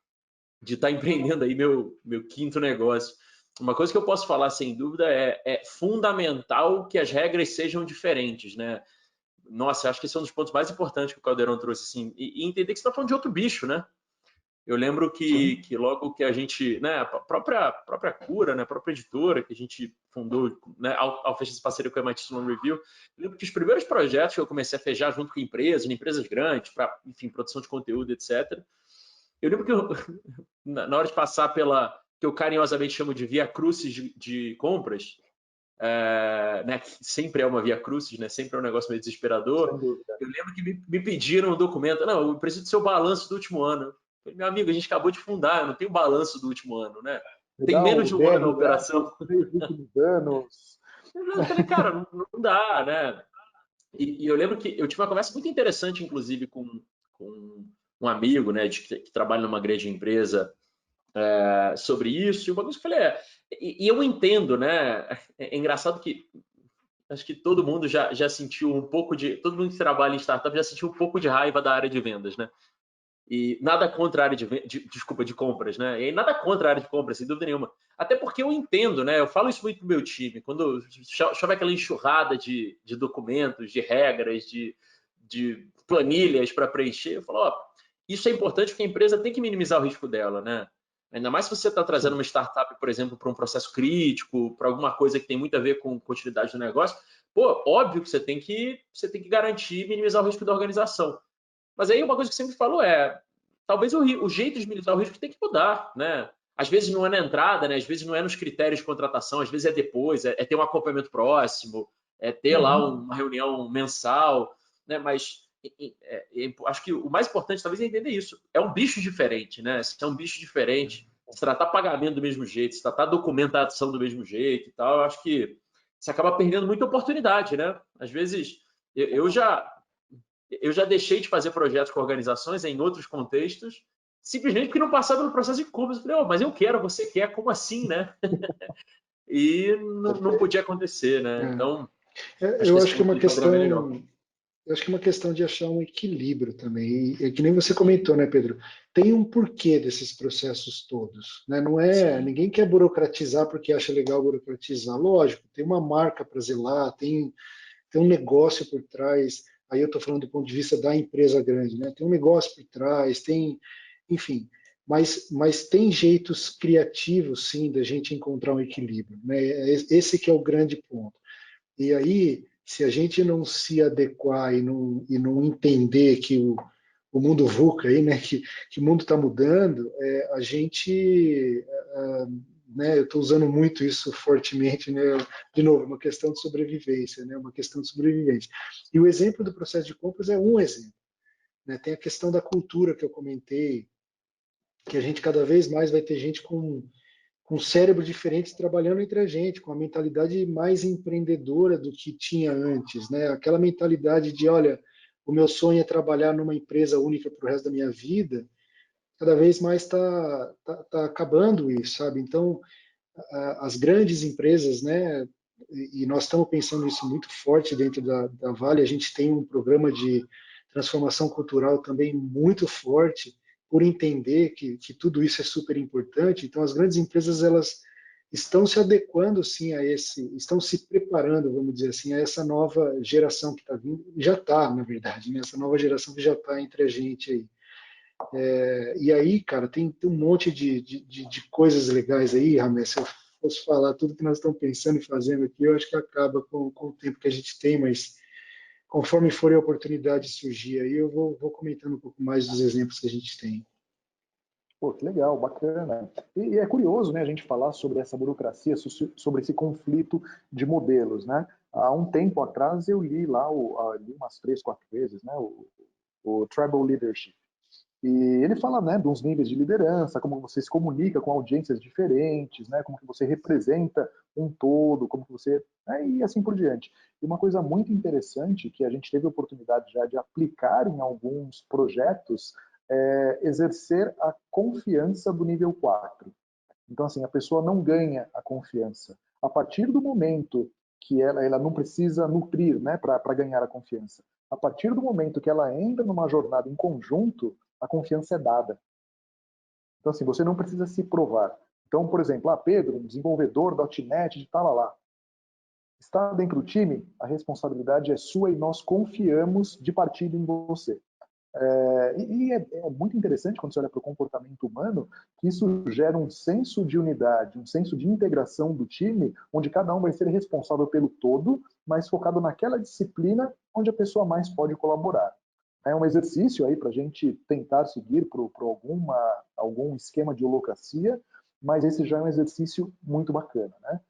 de estar empreendendo aí meu quinto negócio. Uma coisa que eu posso falar sem dúvida é fundamental que as regras sejam diferentes, né? Nossa, acho que esse é um dos pontos mais importantes que o Caldeirão trouxe, assim, e entender que você está falando de outro bicho, né? Eu lembro que logo que a gente, né, a própria Cura, né, a própria editora que a gente fundou, né, ao fechar essa parceria com a MIT Sloan Review, eu lembro que os primeiros projetos que eu comecei a fechar junto com empresas grandes, para, enfim, produção de conteúdo, etc. Eu lembro que na hora de passar pela, que eu carinhosamente chamo de via crucis de compras, né, que sempre é uma via crucis, né, sempre é um negócio meio desesperador. Eu lembro que me pediram um documento, não, eu preciso do seu balanço do último ano. Eu falei, meu amigo, a gente acabou de fundar, eu não tenho balanço do último ano, né? Tem menos de um ano na operação. Anos. Eu falei, cara, não dá, né? E eu lembro que eu tive uma conversa muito interessante, inclusive, com um amigo, né, que trabalha numa grande empresa, sobre isso. E uma coisa que eu falei e eu entendo, né? É engraçado que acho que todo mundo já sentiu um pouco de. Todo mundo que trabalha em startup já sentiu um pouco de raiva da área de vendas, né? E nada contra a área de compras, né? E nada contra a área de compras, sem dúvida nenhuma. Até porque eu entendo, né? Eu falo isso muito pro meu time. Quando chove aquela enxurrada de documentos, de regras, de planilhas para preencher, eu falo, ó, isso é importante porque a empresa tem que minimizar o risco dela, né? Ainda mais se você está trazendo uma startup, por exemplo, para um processo crítico, para alguma coisa que tem muito a ver com continuidade do negócio, pô, óbvio que você tem que garantir e minimizar o risco da organização. Mas aí uma coisa que eu sempre falo talvez o jeito de minimizar o risco tem que mudar, né? Às vezes não é na entrada, né? Às vezes não é nos critérios de contratação, às vezes é depois, é ter um acompanhamento próximo, é ter lá uma reunião mensal, né? Mas acho que o mais importante talvez é entender isso. É um bicho diferente, né? Se é um bicho diferente, se tratar pagamento do mesmo jeito, se tratar documentação do mesmo jeito e tal, eu acho que você acaba perdendo muita oportunidade, né? Às vezes eu já deixei de fazer projetos com organizações em outros contextos, simplesmente porque não passava pelo processo de compras. Eu falei, oh, mas eu quero, você quer, como assim, né? E não podia acontecer, né? Então, acho Eu que esse acho que é ponto uma do Caldeirão é bem legal. questão. Eu acho que é uma questão de achar um equilíbrio também. E é que nem você comentou, né, Pedro? Tem um porquê desses processos todos, né? Não é, Sim. ninguém quer burocratizar porque acha legal burocratizar. Lógico, tem uma marca para zelar, tem um negócio por trás. Aí eu estou falando do ponto de vista da empresa grande, né? Tem um negócio por trás, enfim. Mas tem jeitos criativos, sim, da gente encontrar um equilíbrio, né? Esse que é o grande ponto. E aí, se a gente não se adequar e não entender que o mundo VUCA aí, né, que o mundo está mudando, a gente, né, eu estou usando muito isso fortemente, né, de novo, uma questão de sobrevivência, né, uma questão de sobrevivência. E o exemplo do processo de compras é um exemplo, né, tem a questão da cultura que eu comentei, que a gente cada vez mais vai ter gente com cérebros diferentes trabalhando entre a gente, com a mentalidade mais empreendedora do que tinha antes, né? Aquela mentalidade de, olha, o meu sonho é trabalhar numa empresa única para o resto da minha vida, cada vez mais tá acabando isso, sabe? Então, as grandes empresas, né? E nós estamos pensando isso muito forte dentro da Vale, a gente tem um programa de transformação cultural também muito forte, por entender que tudo isso é super importante. Então, as grandes empresas, elas estão se adequando, sim, estão se preparando, vamos dizer assim, a essa nova geração que está vindo, já está, na verdade, né? Essa nova geração que já está entre a gente aí. E aí, cara, tem um monte de coisas legais aí, Rames. Se eu fosse falar tudo que nós estamos pensando e fazendo aqui, eu acho que acaba com o tempo que a gente tem, mas conforme for a oportunidade surgir aí, eu vou comentando um pouco mais dos exemplos que a gente tem. Pô, que legal, bacana. E é curioso, né, a gente falar sobre essa burocracia, sobre esse conflito de modelos, né? Há um tempo atrás eu li lá, li umas 3, 4 vezes, né, o Tribal Leadership. E ele fala, né, dos níveis de liderança, como você se comunica com audiências diferentes, né, como que você representa um todo, como que você... e assim por diante. E uma coisa muito interessante que a gente teve a oportunidade já de aplicar em alguns projetos é exercer a confiança do nível 4. Então, assim, a pessoa não ganha a confiança. A partir do momento que ela não precisa nutrir, né, para ganhar a confiança. A partir do momento que ela entra numa jornada em conjunto, a confiança é dada. Então, assim, você não precisa se provar. Então, por exemplo, Pedro, um desenvolvedor .NET de tal lá, está dentro do time, a responsabilidade é sua e nós confiamos de partida em você. É muito interessante quando você olha para o comportamento humano que isso gera um senso de unidade, um senso de integração do time, onde cada um vai ser responsável pelo todo, mas focado naquela disciplina onde a pessoa mais pode colaborar. É um exercício aí para a gente tentar seguir por algum esquema de holacracia, mas esse já é um exercício muito bacana, né?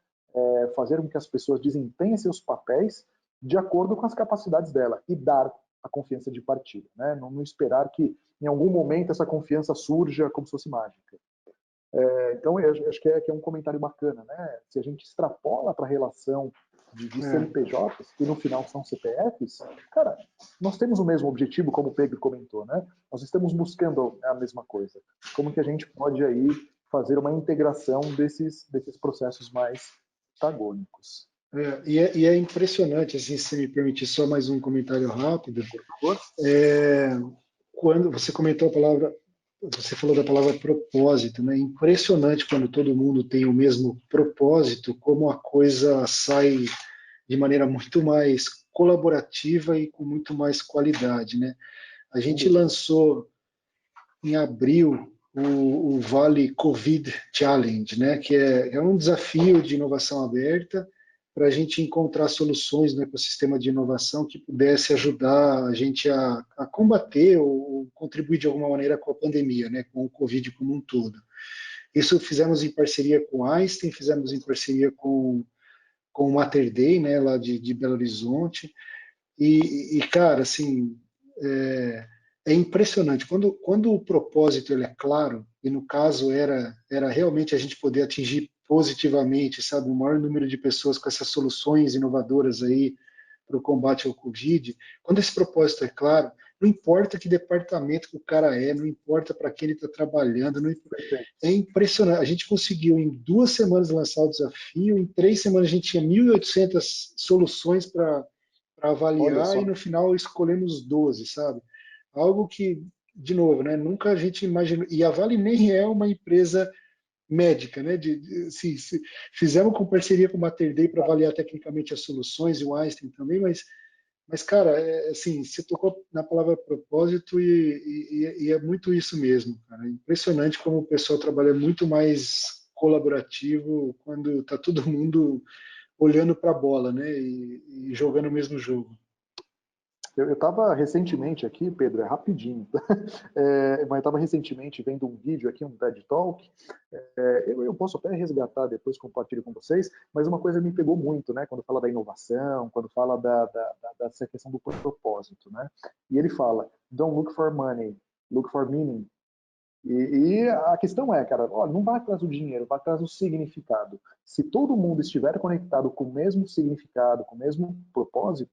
Fazer com que as pessoas desempenhem seus papéis de acordo com as capacidades dela e dar a confiança de partida, né? Não esperar que em algum momento essa confiança surja como se fosse mágica. Então, eu acho que é um comentário bacana, né? Se a gente extrapola para a relação de CNPJs, que no final são CPFs, cara, nós temos o mesmo objetivo, como o Pedro comentou, né? Nós estamos buscando a mesma coisa. Como que a gente pode aí fazer uma integração desses processos mais antagônicos? E é impressionante, assim, se me permitir só mais um comentário rápido. Por favor. Quando você comentou a palavra, você falou da palavra propósito, né? Impressionante quando todo mundo tem o mesmo propósito, como a coisa sai de maneira muito mais colaborativa e com muito mais qualidade, né? A gente lançou em abril o Vale Covid Challenge, né? Que é um desafio de inovação aberta para a gente encontrar soluções no ecossistema de inovação que pudesse ajudar a gente a combater ou contribuir de alguma maneira com a pandemia, né? Com o Covid como um todo. Isso fizemos em parceria com a Einstein, fizemos em parceria com o Mater Dei, né, lá de Belo Horizonte, cara, assim, é impressionante. Quando o propósito ele é claro, e no caso era realmente a gente poder atingir positivamente, sabe, o maior número de pessoas com essas soluções inovadoras aí para o combate ao Covid, quando esse propósito é claro, não importa que departamento que o cara não importa para quem ele está trabalhando, é impressionante. A gente conseguiu em 2 semanas lançar o desafio, em 3 semanas a gente tinha 1.800 soluções para avaliar e no final escolhemos 12, sabe? Algo que, de novo, né, nunca a gente imaginou. E a Vale nem é uma empresa médica, né? Fizemos com parceria com o Mater Dei para avaliar tecnicamente as soluções e o Einstein também, mas cara, assim, você tocou na palavra propósito e é muito isso mesmo, cara. É impressionante como o pessoal trabalha muito mais colaborativo quando está todo mundo olhando para a bola, né? E jogando o mesmo jogo. Eu estava recentemente aqui, Pedro, é rapidinho, mas eu estava recentemente vendo um vídeo aqui, um TED Talk, eu posso até resgatar depois, compartilho com vocês, mas uma coisa me pegou muito, né, quando fala da inovação, quando fala dessa questão do propósito, né, e ele fala, don't look for money, look for meaning. E a questão é, cara, ó, não vai atrás do dinheiro, vai atrás do significado. Se todo mundo estiver conectado com o mesmo significado, com o mesmo propósito,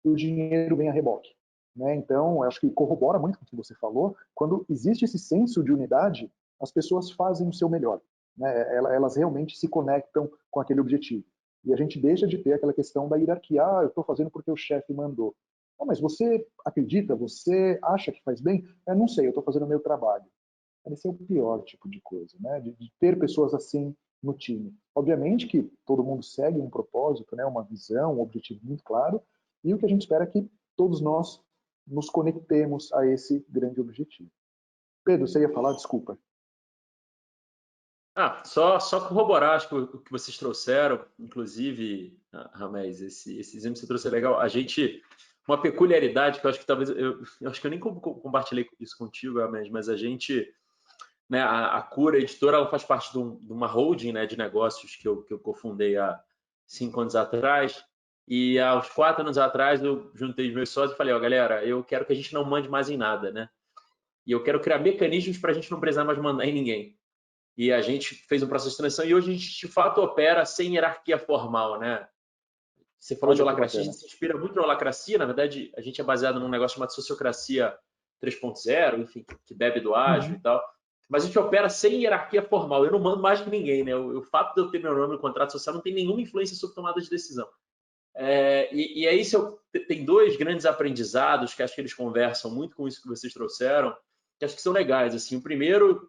o dinheiro vem a reboque. Né? Então, acho que corrobora muito com o que você falou. Quando existe esse senso de unidade, as pessoas fazem o seu melhor. Né? Elas realmente se conectam com aquele objetivo. E a gente deixa de ter aquela questão da hierarquia. Eu estou fazendo porque o chefe mandou. Mas você acredita? Você acha que faz bem? Não sei, eu estou fazendo o meu trabalho. Esse é o pior tipo de coisa, né? De ter pessoas assim no time. Obviamente que todo mundo segue um propósito, né? Uma visão, um objetivo muito claro, e o que a gente espera é que todos nós nos conectemos a esse grande objetivo. Pedro, você ia falar? Desculpa. Só corroborar, acho que o que vocês trouxeram, inclusive, Ramés, esse exemplo que você trouxe é legal. Uma peculiaridade que eu acho que talvez, eu acho que eu nem compartilhei isso contigo, Ramés, mas a gente, né, a Cura Editora, ela faz parte de uma holding, né, de negócios que eu cofundei há 5 anos atrás, E aos 4 anos atrás eu juntei os meus sócios e falei, ó, galera, eu quero que a gente não mande mais em nada, né? E eu quero criar mecanismos para a gente não precisar mais mandar em ninguém. E a gente fez um processo de transição e hoje a gente, de fato, opera sem hierarquia formal, né? Você falou de holacracia, a gente se inspira muito na holacracia. Na verdade, a gente é baseado num negócio chamado sociocracia 3.0, enfim, que bebe do ágil e tal. Mas a gente opera sem hierarquia formal. Eu não mando mais que ninguém, né? O fato de eu ter meu nome no contrato social não tem nenhuma influência sobre tomada de decisão. E aí tem 2 grandes aprendizados que acho que eles conversam muito com isso que vocês trouxeram, que acho que são legais. Assim, o primeiro,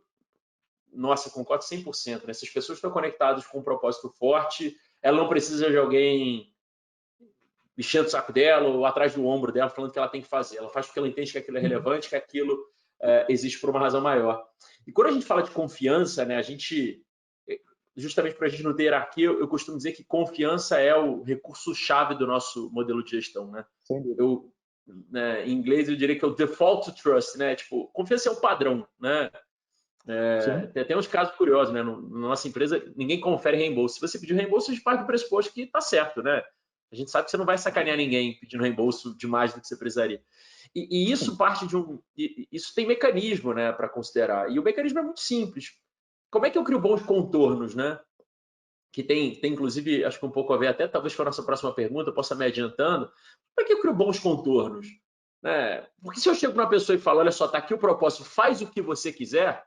nossa, concordo 100%, né? Se as pessoas estão conectadas com um propósito forte, ela não precisa de alguém mexendo o saco dela ou atrás do ombro dela falando que ela tem que fazer. Ela faz porque ela entende que aquilo é relevante, que aquilo existe por uma razão maior. E quando a gente fala de confiança, né, a gente, justamente para a gente não ter hierarquia, eu costumo dizer que confiança é o recurso-chave do nosso modelo de gestão, né? Em inglês eu diria que é o default trust, né? Tipo, confiança é um padrão, né? Tem uns casos curiosos, né? Na nossa empresa, ninguém confere reembolso. Se você pedir reembolso, a gente parte do pressuposto que está certo, né? A gente sabe que você não vai sacanear ninguém pedindo reembolso de mais do que você precisaria. E isso parte de isso tem mecanismo, né, para considerar. E o mecanismo é muito simples. Como é que eu crio bons contornos, né? Que tem inclusive, acho que um pouco a ver, até talvez com a nossa próxima pergunta, eu possa me adiantando. Como é que eu crio bons contornos? Porque se eu chego para uma pessoa e falo, olha só, tá aqui o propósito, faz o que você quiser,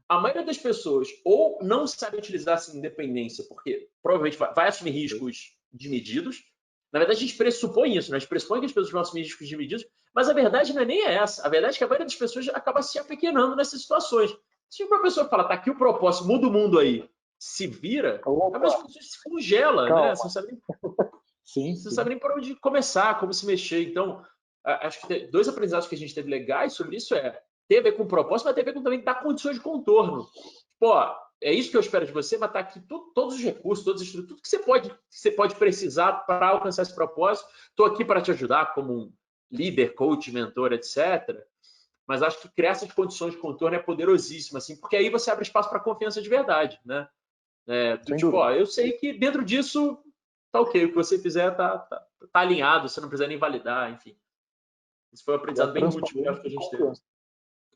a maioria das pessoas ou não sabe utilizar essa independência, porque provavelmente vai assumir riscos desmedidos. Na verdade, a gente pressupõe isso, né? A gente pressupõe que as pessoas vão assumir riscos desmedidos, mas a verdade não é nem essa. A verdade é que a maioria das pessoas acaba se apequenando nessas situações. Se uma pessoa fala, tá aqui o propósito, muda o mundo aí, se vira, a maioria das pessoas se congela, né? Você não sabe nem por onde começar, como se mexer. Então, acho que 2 aprendizados que a gente teve legais sobre isso tem a ver com o propósito, mas tem a ver com também dar condições de contorno. Pô, é isso que eu espero de você, mas tá aqui todos os recursos, todas as estruturas, tudo que você pode precisar para alcançar esse propósito. Estou aqui para te ajudar como um líder, coach, mentor, etc. Mas acho que criar essas condições de contorno é poderosíssimo, assim, porque aí você abre espaço para confiança de verdade, né? Eu sei que dentro disso tá ok, o que você fizer tá alinhado, você não precisa nem validar, enfim. Isso foi um aprendizado bem útil que a gente teve.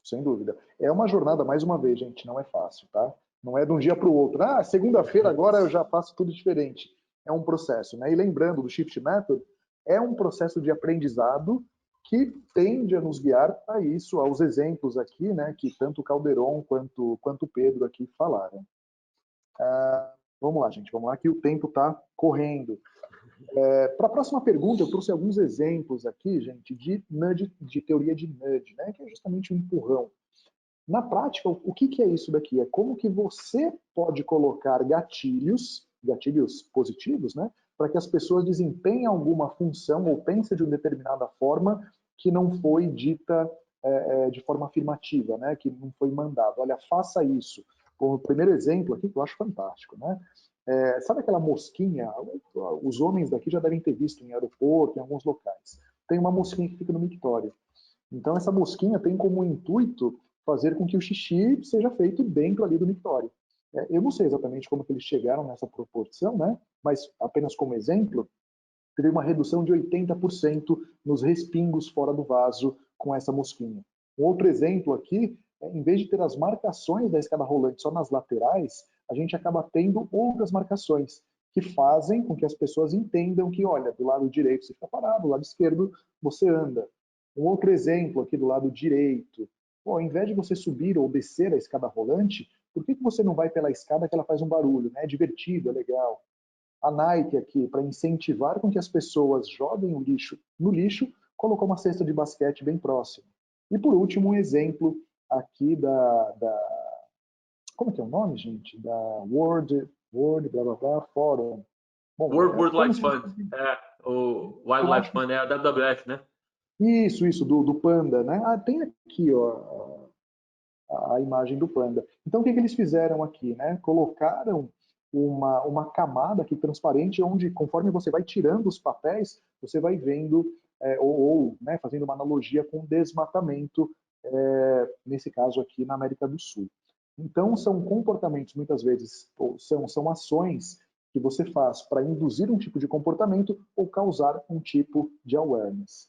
Sem dúvida. É uma jornada, mais uma vez, gente, não é fácil, tá? Não é de um dia para o outro. Segunda-feira agora eu já faço tudo diferente. É um processo, né? E lembrando do Shift Method, é um processo de aprendizado que tende a nos guiar a isso, aos exemplos aqui, né? Que tanto o Calderon quanto o Pedro aqui falaram. Vamos lá, gente, vamos lá que o tempo está correndo. Para a próxima pergunta, eu trouxe alguns exemplos aqui, gente, de nudge, de teoria de nudge, né, que é justamente um empurrão. Na prática, o que é isso daqui? É como que você pode colocar gatilhos positivos, né, para que as pessoas desempenhem alguma função ou pensem de uma determinada forma que não foi dita de forma afirmativa, né, que não foi mandado. Olha, faça isso. O primeiro exemplo aqui que eu acho fantástico, né? Sabe aquela mosquinha? Os homens daqui já devem ter visto em aeroporto, em alguns locais. Tem uma mosquinha que fica no mictório. Então, essa mosquinha tem como intuito fazer com que o xixi seja feito dentro ali do mictório. Eu não sei exatamente como que eles chegaram nessa proporção, né? Mas apenas como exemplo, teve uma redução de 80% nos respingos fora do vaso com essa mosquinha. Um outro exemplo aqui, em vez de ter as marcações da escada rolante só nas laterais, a gente acaba tendo outras marcações que fazem com que as pessoas entendam que, olha, do lado direito você fica parado, do lado esquerdo você anda. Um outro exemplo aqui do lado direito, ao invés de você subir ou descer a escada rolante, por que você não vai pela escada que ela faz um barulho, né? É divertido, é legal. A Nike aqui, para incentivar com que as pessoas joguem o lixo no lixo, colocou uma cesta de basquete bem próxima. E por último, um exemplo aqui como que é o nome, gente? Da World blá blá blá, Forum. Bom, World Wildlife Fund. O Wildlife Fund é a WWF, né? Isso, do panda, né? Tem aqui, ó, a imagem do panda. Então, o que eles fizeram aqui, né? Colocaram uma camada aqui transparente, onde, conforme você vai tirando os papéis, você vai vendo, né, fazendo uma analogia com desmatamento, nesse caso aqui na América do Sul. Então, são comportamentos, muitas vezes, são ações que você faz para induzir um tipo de comportamento ou causar um tipo de awareness.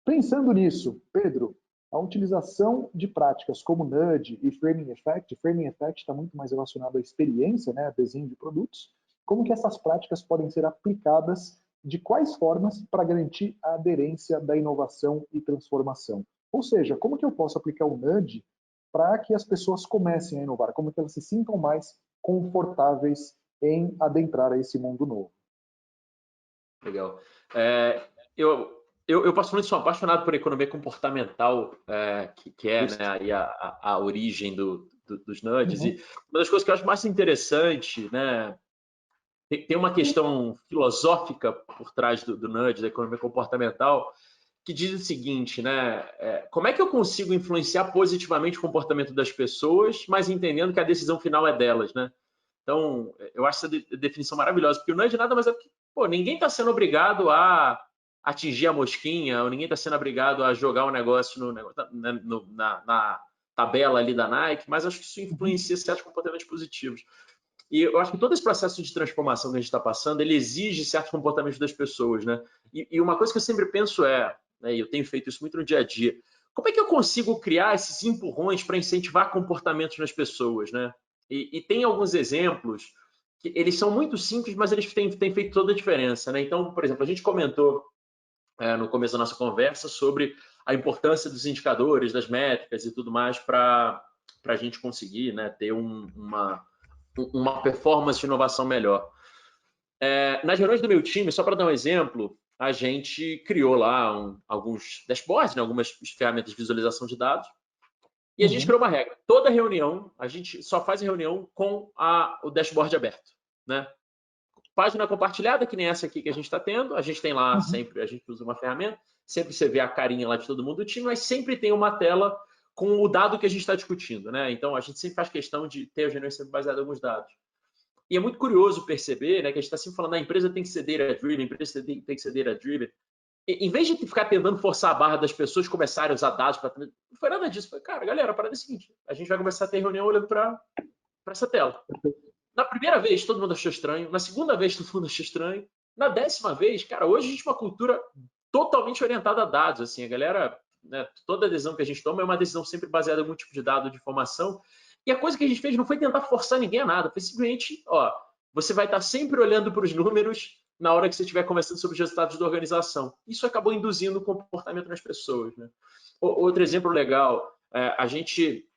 Pensando nisso, Pedro, a utilização de práticas como nudge e framing effect está muito mais relacionado à experiência, né, a desenho de produtos, como que essas práticas podem ser aplicadas, de quais formas para garantir a aderência da inovação e transformação. Ou seja, como que eu posso aplicar o nudge para que as pessoas comecem a inovar, como que elas se sintam mais confortáveis em adentrar a esse mundo novo. Legal. Eu particularmente sou apaixonado por economia comportamental, que é, né, aí a origem dos nudges. E uma das coisas que eu acho mais interessante, né, tem uma questão filosófica por trás do nudge, da economia comportamental, que diz o seguinte, né, como é que eu consigo influenciar positivamente o comportamento das pessoas, mas entendendo que a decisão final é delas, né? Então, eu acho essa definição maravilhosa, porque o nudge nada mais é que, ninguém está sendo obrigado a atingir a mosquinha, ou ninguém está sendo obrigado a jogar um negócio na tabela ali da Nike, mas acho que isso influencia certos comportamentos positivos. E eu acho que todo esse processo de transformação que a gente está passando, ele exige certos comportamentos das pessoas, né? E uma coisa que eu sempre penso né, e eu tenho feito isso muito no dia a dia, como é que eu consigo criar esses empurrões para incentivar comportamentos nas pessoas, né? E tem alguns exemplos que eles são muito simples, mas eles têm feito toda a diferença, né? Então, por exemplo, a gente comentou no começo da nossa conversa sobre a importância dos indicadores, das métricas e tudo mais para a gente conseguir, né, ter uma performance de inovação melhor. Nas reuniões do meu time, só para dar um exemplo, a gente criou lá alguns dashboards, né, algumas ferramentas de visualização de dados, e a gente criou uma regra. Toda reunião, a gente só faz a reunião com o dashboard aberto, né? Página compartilhada, que nem essa aqui que a gente está tendo, a gente tem lá sempre, a gente usa uma ferramenta, sempre você vê a carinha lá de todo mundo do time, mas sempre tem uma tela com o dado que a gente está discutindo, né? Então, a gente sempre faz questão de ter as reuniões sempre baseadas em alguns dados. E é muito curioso perceber, né, que a gente está sempre falando, a empresa tem que ser data-driven, a empresa tem que ser data-driven. Em vez de ficar tentando forçar a barra das pessoas começarem a usar dados, não foi nada disso. Foi, cara, galera, a parada é a seguinte, a gente vai começar a ter reunião olhando para essa tela. Na primeira vez, todo mundo achou estranho. Na segunda vez, todo mundo achou estranho. Na 10ª vez, cara, hoje a gente tem uma cultura totalmente orientada a dados. Assim, a galera, né, toda a decisão que a gente toma é uma decisão sempre baseada em algum tipo de dado, de informação. E a coisa que a gente fez não foi tentar forçar ninguém a nada. Foi simplesmente, você vai estar sempre olhando para os números na hora que você estiver conversando sobre os resultados da organização. Isso acabou induzindo o comportamento nas pessoas, né? Outro exemplo legal, a gente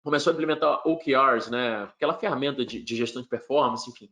começou a implementar OKRs, né? Aquela ferramenta de gestão de performance, enfim.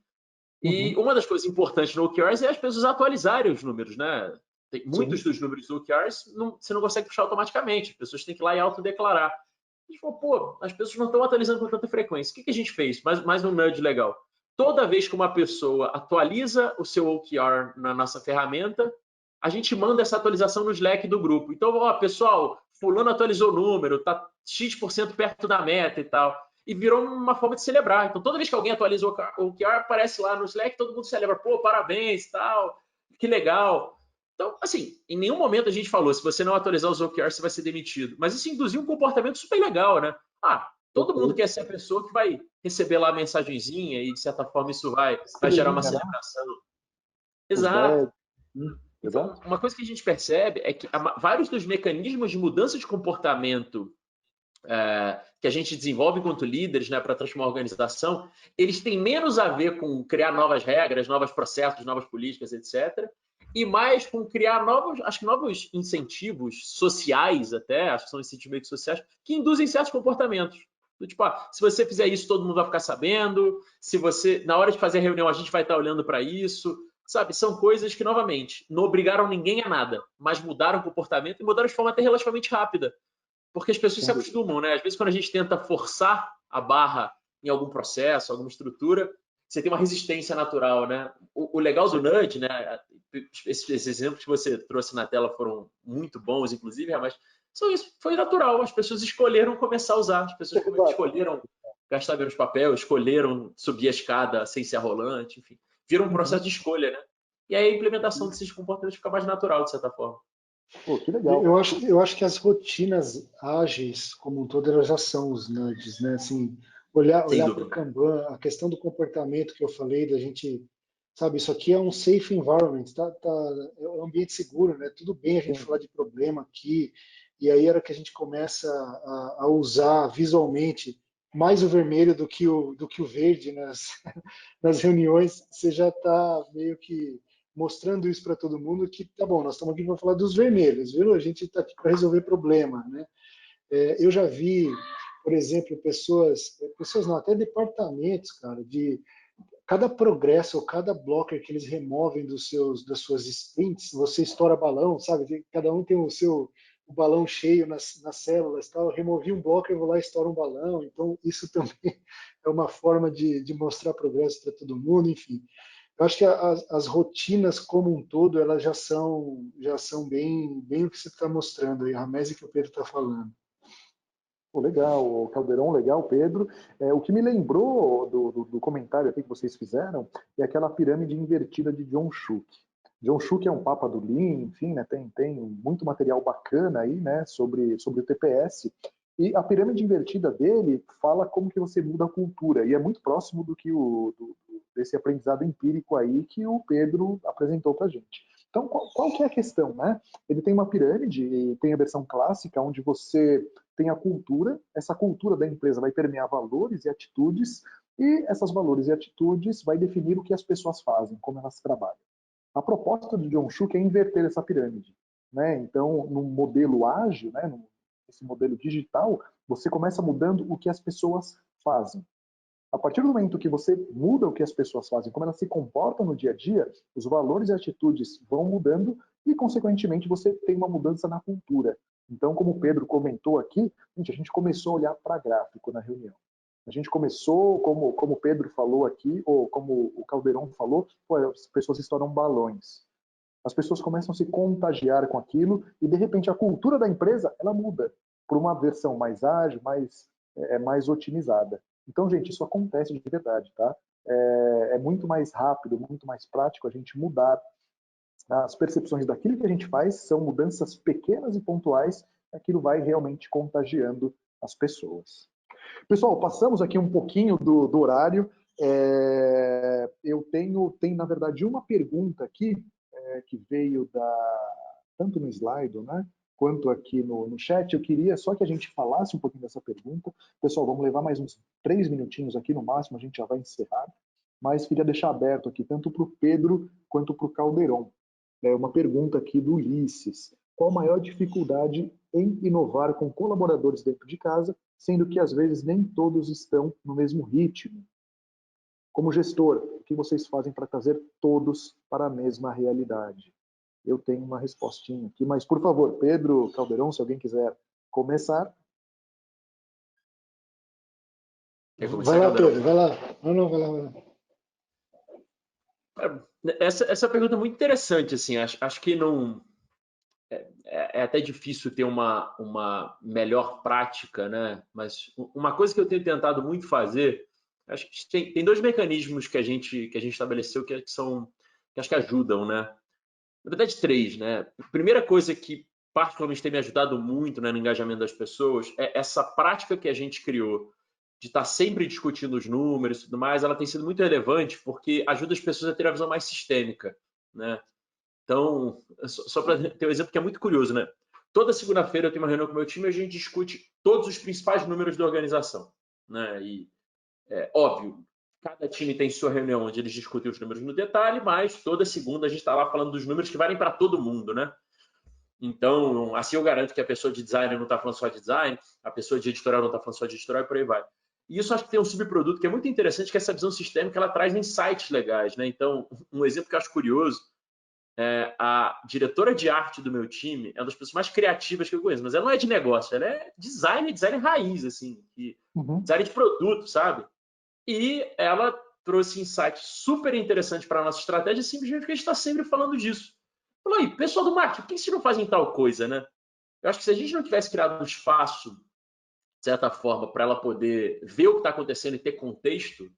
E uma das coisas importantes no OKRs é as pessoas atualizarem os números, né? Tem muitos dos números do OKRs você não consegue puxar automaticamente, as pessoas têm que ir lá e autodeclarar. A gente falou, as pessoas não estão atualizando com tanta frequência. O que a gente fez? Mais um nudge legal. Toda vez que uma pessoa atualiza o seu OKR na nossa ferramenta, a gente manda essa atualização no Slack do grupo. Então, pessoal, fulano atualizou o número, está X% perto da meta e tal. E virou uma forma de celebrar. Então, toda vez que alguém atualiza o OKR, aparece lá no Slack, todo mundo celebra. Parabéns, tal, que legal. Então, assim, em nenhum momento a gente falou, se você não atualizar os OKRs, você vai ser demitido. Mas isso induziu um comportamento super legal, né? Todo mundo quer ser a pessoa que vai receber lá a mensagenzinha e, de certa forma, isso vai gerar uma celebração. Exato. Então, uma coisa que a gente percebe é que vários dos mecanismos de mudança de comportamento que a gente desenvolve enquanto líderes, né, para transformar a organização, eles têm menos a ver com criar novas regras, novos processos, novas políticas, etc., e mais com criar novos incentivos sociais até, acho que são incentivos sociais, que induzem certos comportamentos. Tipo, se você fizer isso, todo mundo vai ficar sabendo, na hora de fazer a reunião, a gente vai estar olhando para isso, sabe? São coisas que, novamente, não obrigaram ninguém a nada, mas mudaram o comportamento e mudaram de forma até relativamente rápida. Porque as pessoas se acostumam, né? Às vezes, quando a gente tenta forçar a barra em algum processo, alguma estrutura, você tem uma resistência natural, né? O legal do nudge, né? Esses exemplos que você trouxe na tela foram muito bons, inclusive, mas isso foi natural. As pessoas escolheram começar a usar, as pessoas escolheram gastar menos papel, escolheram subir a escada sem ser rolante, enfim. Vira um processo de escolha, né? E aí a implementação desses comportamentos fica mais natural, de certa forma. Pô, que legal. Eu acho que as rotinas ágeis, como um todo, elas já são os nudges, né? Assim, olhar para o Kanban, a questão do comportamento que eu falei, da gente sabe, isso aqui é um safe environment, é um ambiente seguro, né? Tudo bem a gente Sim. falar de problema aqui, e aí era que a gente começa a usar visualmente mais o vermelho do que o verde nas reuniões, você já está meio que mostrando isso para todo mundo que tá bom, nós estamos aqui para falar dos vermelhos, viu? A gente está aqui para resolver problema, né? Eu já vi, por exemplo, pessoas não, até departamentos, cara, de cada progresso ou cada blocker que eles removem das suas sprints, você estoura balão, sabe? Cada um tem o balão cheio nas células, tal. Eu removi um blocker, eu vou lá e estouro um balão. Então, isso também é uma forma de mostrar progresso para todo mundo, enfim. Eu acho que as rotinas como um todo, elas já são bem o que você está mostrando aí, a Ramés e que o Pedro está falando. Pô, legal, o Caldeirão, legal, Pedro. O que me lembrou do comentário aqui que vocês fizeram é aquela pirâmide invertida de John Shook. John Shook é um papa do Lean, enfim, né, tem muito material bacana aí, né, sobre o TPS. E a pirâmide invertida dele fala como que você muda a cultura, e é muito próximo do que desse aprendizado empírico aí que o Pedro apresentou para a gente. Então, qual que é a questão, né? Ele tem uma pirâmide, e tem a versão clássica, onde você tem a cultura, essa cultura da empresa vai permear valores e atitudes, e essas valores e atitudes vai definir o que as pessoas fazem, como elas trabalham. A proposta de John Shook é inverter essa pirâmide, né? Então, no modelo ágil, né, nesse modelo digital, você começa mudando o que as pessoas fazem. A partir do momento que você muda o que as pessoas fazem, como elas se comportam no dia a dia, os valores e atitudes vão mudando e, consequentemente, você tem uma mudança na cultura. Então, como o Pedro comentou aqui, a gente começou a olhar para gráfico na reunião. A gente começou, como o Pedro falou aqui, ou como o Caldeirão falou, as pessoas estouram balões. As pessoas começam a se contagiar com aquilo e, de repente, a cultura da empresa ela muda por uma versão mais ágil, mais otimizada. Então, gente, isso acontece de verdade, tá? É muito mais rápido, muito mais prático a gente mudar as percepções daquilo que a gente faz, são mudanças pequenas e pontuais, aquilo vai realmente contagiando as pessoas. Pessoal, passamos aqui um pouquinho do horário. Eu tenho, na verdade, uma pergunta aqui que veio tanto no slide, né, quanto aqui no chat. Eu queria só que a gente falasse um pouquinho dessa pergunta. Pessoal, vamos levar mais uns 3 minutinhos aqui no máximo, a gente já vai encerrar. Mas queria deixar aberto aqui, tanto para o Pedro quanto para o Caldeirão. Uma pergunta aqui do Ulisses. Qual a maior dificuldade em inovar com colaboradores dentro de casa, sendo que às vezes nem todos estão no mesmo ritmo? Como gestor, o que vocês fazem para trazer todos para a mesma realidade? Eu tenho uma respostinha aqui, mas por favor, Pedro, Caldeirão, se alguém quiser começar. Vai lá, Pedro, vai lá. Não, vai lá. Essa pergunta é muito interessante, assim, acho que não é até difícil ter uma melhor prática, né? Mas uma coisa que eu tenho tentado muito fazer, acho que tem dois mecanismos que a gente estabeleceu que acho que ajudam, né? Na verdade, três, né? A primeira coisa que particularmente tem me ajudado muito, né, no engajamento das pessoas é essa prática que a gente criou de estar sempre discutindo os números e tudo mais. Ela tem sido muito relevante porque ajuda as pessoas a ter a visão mais sistêmica, né? Então, só para ter um exemplo que é muito curioso, né? Toda segunda-feira eu tenho uma reunião com o meu time e a gente discute todos os principais números da organização, né? E óbvio, cada time tem sua reunião onde eles discutem os números no detalhe, mas toda segunda a gente está lá falando dos números que valem para todo mundo, né? Então, assim eu garanto que a pessoa de design não está falando só de design, a pessoa de editorial não está falando só de editorial e por aí vai. E isso acho que tem um subproduto que é muito interessante, que é essa visão sistêmica, ela traz insights legais, né? Então, um exemplo que eu acho curioso, a diretora de arte do meu time é uma das pessoas mais criativas que eu conheço, mas ela não é de negócio, ela é design raiz, assim, design de produto, sabe? E ela trouxe insights super interessantes para a nossa estratégia, simplesmente porque a gente está sempre falando disso. Falou aí, pessoal do marketing, por que vocês não fazem tal coisa, né? Eu acho que se a gente não tivesse criado um espaço, de certa forma, para ela poder ver o que está acontecendo e ter contexto,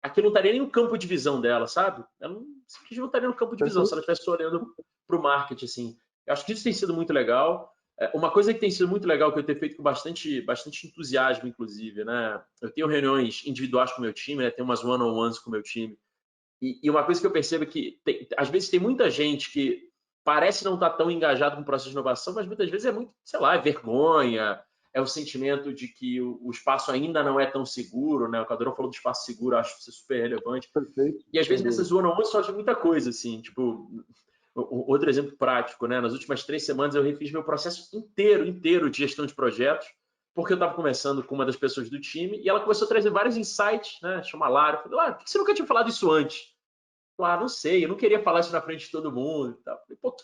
aqui não estaria nem no campo de visão dela, sabe? Ela simplesmente não estaria no campo de visão se ela estivesse olhando para o marketing, assim. Eu acho que isso tem sido muito legal. Uma coisa que tem sido muito legal, que eu tenho feito com bastante entusiasmo, inclusive, né? Eu tenho reuniões individuais com o meu time, né? Tenho umas one-on-ones com o meu time. E uma coisa que eu percebo é que, às vezes, tem muita gente que parece não estar tão engajado com o processo de inovação, mas muitas vezes é muito, sei lá, é vergonha, é o sentimento de que o espaço ainda não é tão seguro, né? O Caldeirão falou do espaço seguro, acho isso super relevante. Perfeito. E às vezes nessas one-on-one surge muita coisa, assim, tipo, outro exemplo prático, né? Nas últimas 3 semanas eu refiz meu processo inteiro de gestão de projetos, porque eu estava conversando com uma das pessoas do time e ela começou a trazer vários insights, né? Chama Lara. Eu falei, Lara, por que você nunca tinha falado isso antes? Não sei, eu não queria falar isso na frente de todo mundo. E tal. Falei, pô,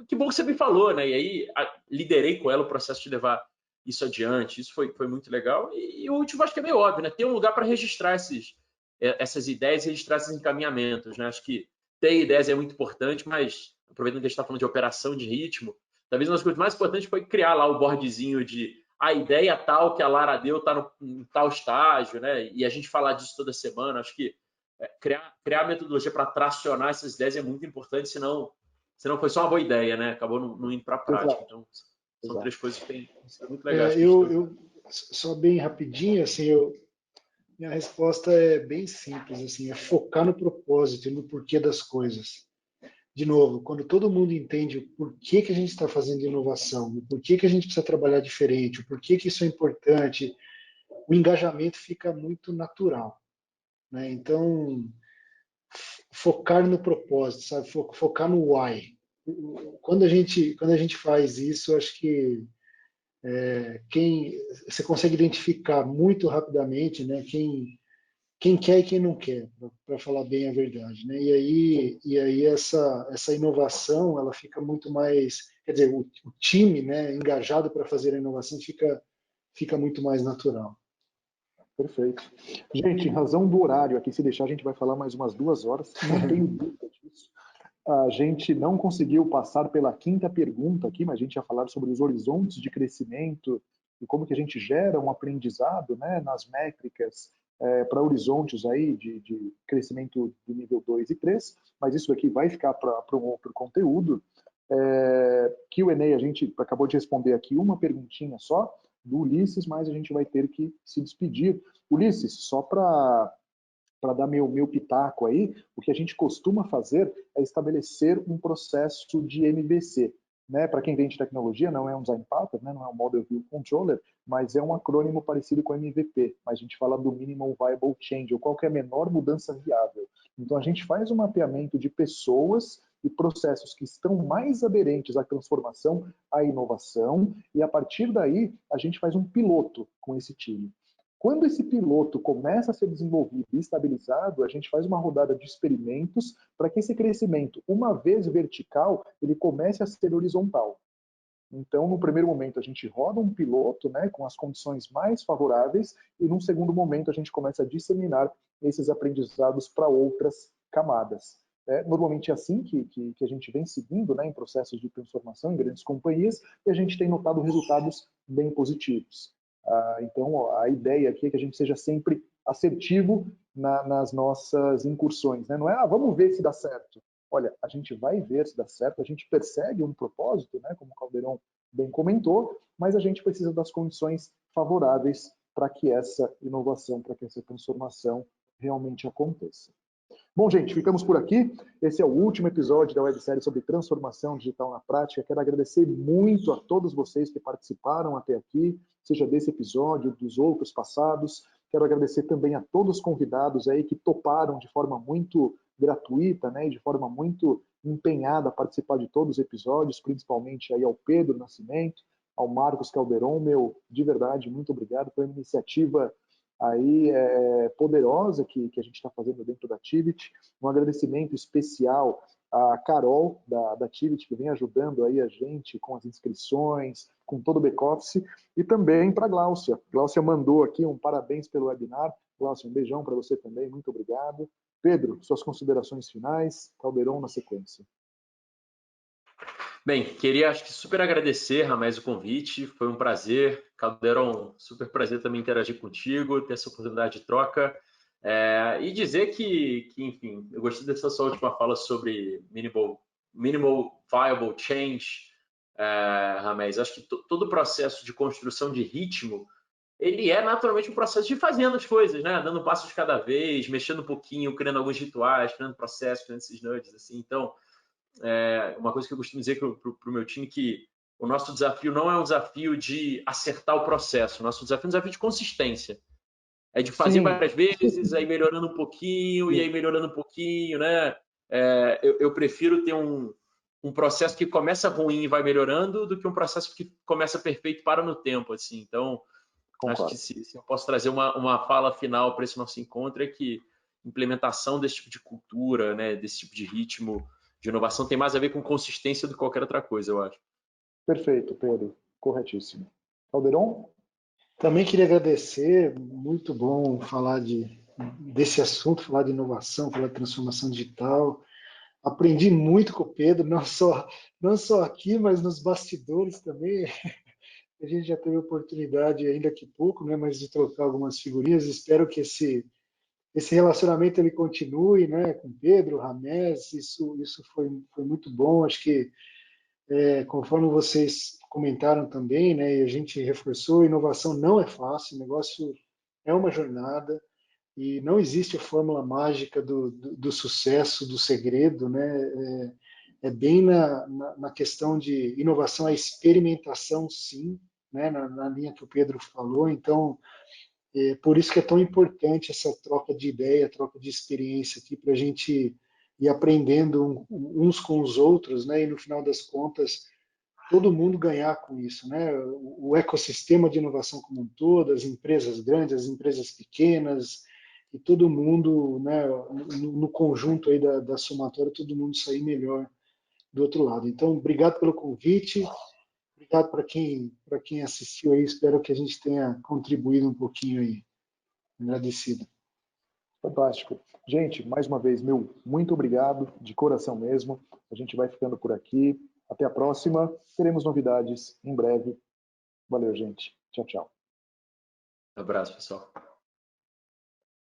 que bom que você me falou, né? E aí liderei com ela o processo de levar isso adiante. Isso foi muito legal. E o último, acho que é meio óbvio, né? Ter um lugar para registrar essas ideias e registrar esses encaminhamentos, né? Acho que ter ideias é muito importante, mas aproveitando que a gente está falando de operação de ritmo, talvez uma das coisas mais importantes foi criar lá o boardzinho de a ideia tal que a Lara deu está em tal estágio, né? E a gente falar disso toda semana. Acho que criar metodologia para tracionar essas ideias é muito importante, senão foi só uma boa ideia, né? Acabou não indo para a prática. Exato. Então, são 3 coisas que têm sido muito É, legais. só bem rapidinho, assim, minha resposta é bem simples, assim, é focar no propósito e no porquê das coisas. De novo, quando todo mundo entende o porquê que a gente está fazendo inovação, o porquê que a gente precisa trabalhar diferente, o porquê que isso é importante, o engajamento fica muito natural, né? Então, focar no propósito, sabe? Focar no why. Quando a gente faz isso, acho que você consegue identificar muito rapidamente, né? Quem quer e quem não quer, para falar bem a verdade, né? E aí essa inovação, ela fica muito mais, quer dizer, o time, né, engajado para fazer a inovação fica muito mais natural. Perfeito. Gente, em razão do horário aqui, se deixar, a gente vai falar mais umas 2 horas, não tenho dúvida disso. A gente não conseguiu passar pela quinta pergunta aqui, mas a gente ia falar sobre os horizontes de crescimento e como que a gente gera um aprendizado, né, nas métricas para horizontes aí de crescimento do nível 2 e 3, mas isso aqui vai ficar para um outro conteúdo. Q&A, a gente acabou de responder aqui uma perguntinha só do Ulisses, mas a gente vai ter que se despedir. Ulisses, só para dar meu pitaco aí, o que a gente costuma fazer é estabelecer um processo de MVC. Né? Para quem vem de tecnologia, não é um design pattern, né? Não é um Model View Controller, mas é um acrônimo parecido com MVP. Mas a gente fala do Minimum Viable Change, ou qual que é a menor mudança viável. Então a gente faz um mapeamento de pessoas e processos que estão mais aderentes à transformação, à inovação, e a partir daí a gente faz um piloto com esse time. Quando esse piloto começa a ser desenvolvido e estabilizado, a gente faz uma rodada de experimentos para que esse crescimento, uma vez vertical, ele comece a ser horizontal. Então, no primeiro momento, a gente roda um piloto, né, com as condições mais favoráveis, e num segundo momento, a gente começa a disseminar esses aprendizados para outras camadas. Normalmente é assim que a gente vem seguindo, né, em processos de transformação em grandes companhias, e a gente tem notado resultados bem positivos. Então, a ideia aqui é que a gente seja sempre assertivo nas nossas incursões. Né? Não é, vamos ver se dá certo. Olha, a gente vai ver se dá certo, a gente persegue um propósito, né, como o Caldeirão bem comentou, mas a gente precisa das condições favoráveis para que essa inovação, para que essa transformação realmente aconteça. Bom, gente, ficamos por aqui. Esse é o último episódio da websérie sobre transformação digital na prática. Quero agradecer muito a todos vocês que participaram até aqui, seja desse episódio, dos outros passados. Quero agradecer também a todos os convidados aí que toparam de forma muito gratuita, né, e de forma muito empenhada a participar de todos os episódios, principalmente aí ao Pedro Nascimento, ao Marcos Calderon, de verdade, muito obrigado. Foi uma iniciativa aí poderosa que a gente está fazendo dentro da Tivit. Um agradecimento especial à Carol da Tivit, que vem ajudando aí a gente com as inscrições, com todo o back-office, e também para a Gláucia. Gláucia mandou aqui um parabéns pelo webinar. Gláucia, um beijão para você também, muito obrigado. Pedro, suas considerações finais, Caldeirão na sequência. Bem, queria acho que super agradecer, Ramés, o convite, foi um prazer. Caldeirão, super prazer também interagir contigo, ter essa oportunidade de troca. E dizer que, enfim, eu gostei dessa sua última fala sobre minimal viable change, Ramés. Acho que todo o processo de construção de ritmo ele é naturalmente um processo de fazendo as coisas, né? Dando passos de cada vez, mexendo um pouquinho, criando alguns rituais, criando processos, criando esses nudges, assim. Então, uma coisa que eu costumo dizer para o meu time que o nosso desafio não é um desafio de acertar o processo, o nosso desafio é um desafio de consistência. É de fazer Sim, várias vezes, aí melhorando um pouquinho, e aí melhorando um pouquinho, né? Eu prefiro ter um processo que começa ruim e vai melhorando do que um processo que começa perfeito e para no tempo, assim. Então, acho que concordo. se eu posso trazer uma fala final para esse nosso encontro é que implementação desse tipo de cultura, né, desse tipo de ritmo de inovação tem mais a ver com consistência do que qualquer outra coisa, eu acho. Perfeito, Pedro. Corretíssimo. Calderon? Também queria agradecer, muito bom falar desse assunto, falar de inovação, falar de transformação digital. Aprendi muito com o Pedro, não só aqui, mas nos bastidores também. A gente já teve oportunidade, ainda que pouco, né, mas de trocar algumas figurinhas. Espero que esse relacionamento ele continue, né, com Pedro, Ramés. Isso foi muito bom. Acho que, conforme vocês comentaram também, né, e a gente reforçou, inovação não é fácil, o negócio é uma jornada e não existe a fórmula mágica do sucesso, do segredo, né? É bem na questão de inovação, a experimentação, sim, né? Na linha que o Pedro falou. Então, por isso que é tão importante essa troca de ideia, troca de experiência aqui, para a gente ir aprendendo uns com os outros, né? E no final das contas, todo mundo ganhar com isso, né? O ecossistema de inovação como um todo, as empresas grandes, as empresas pequenas, e todo mundo, né, no conjunto aí da somatória, todo mundo sair melhor do outro lado. Então, obrigado pelo convite, obrigado para quem assistiu aí, espero que a gente tenha contribuído um pouquinho aí. Agradecido. Fantástico. Gente, mais uma vez, meu muito obrigado, de coração mesmo. A gente vai ficando por aqui. Até a próxima. Teremos novidades em breve. Valeu, gente. Tchau, tchau. Um abraço, pessoal.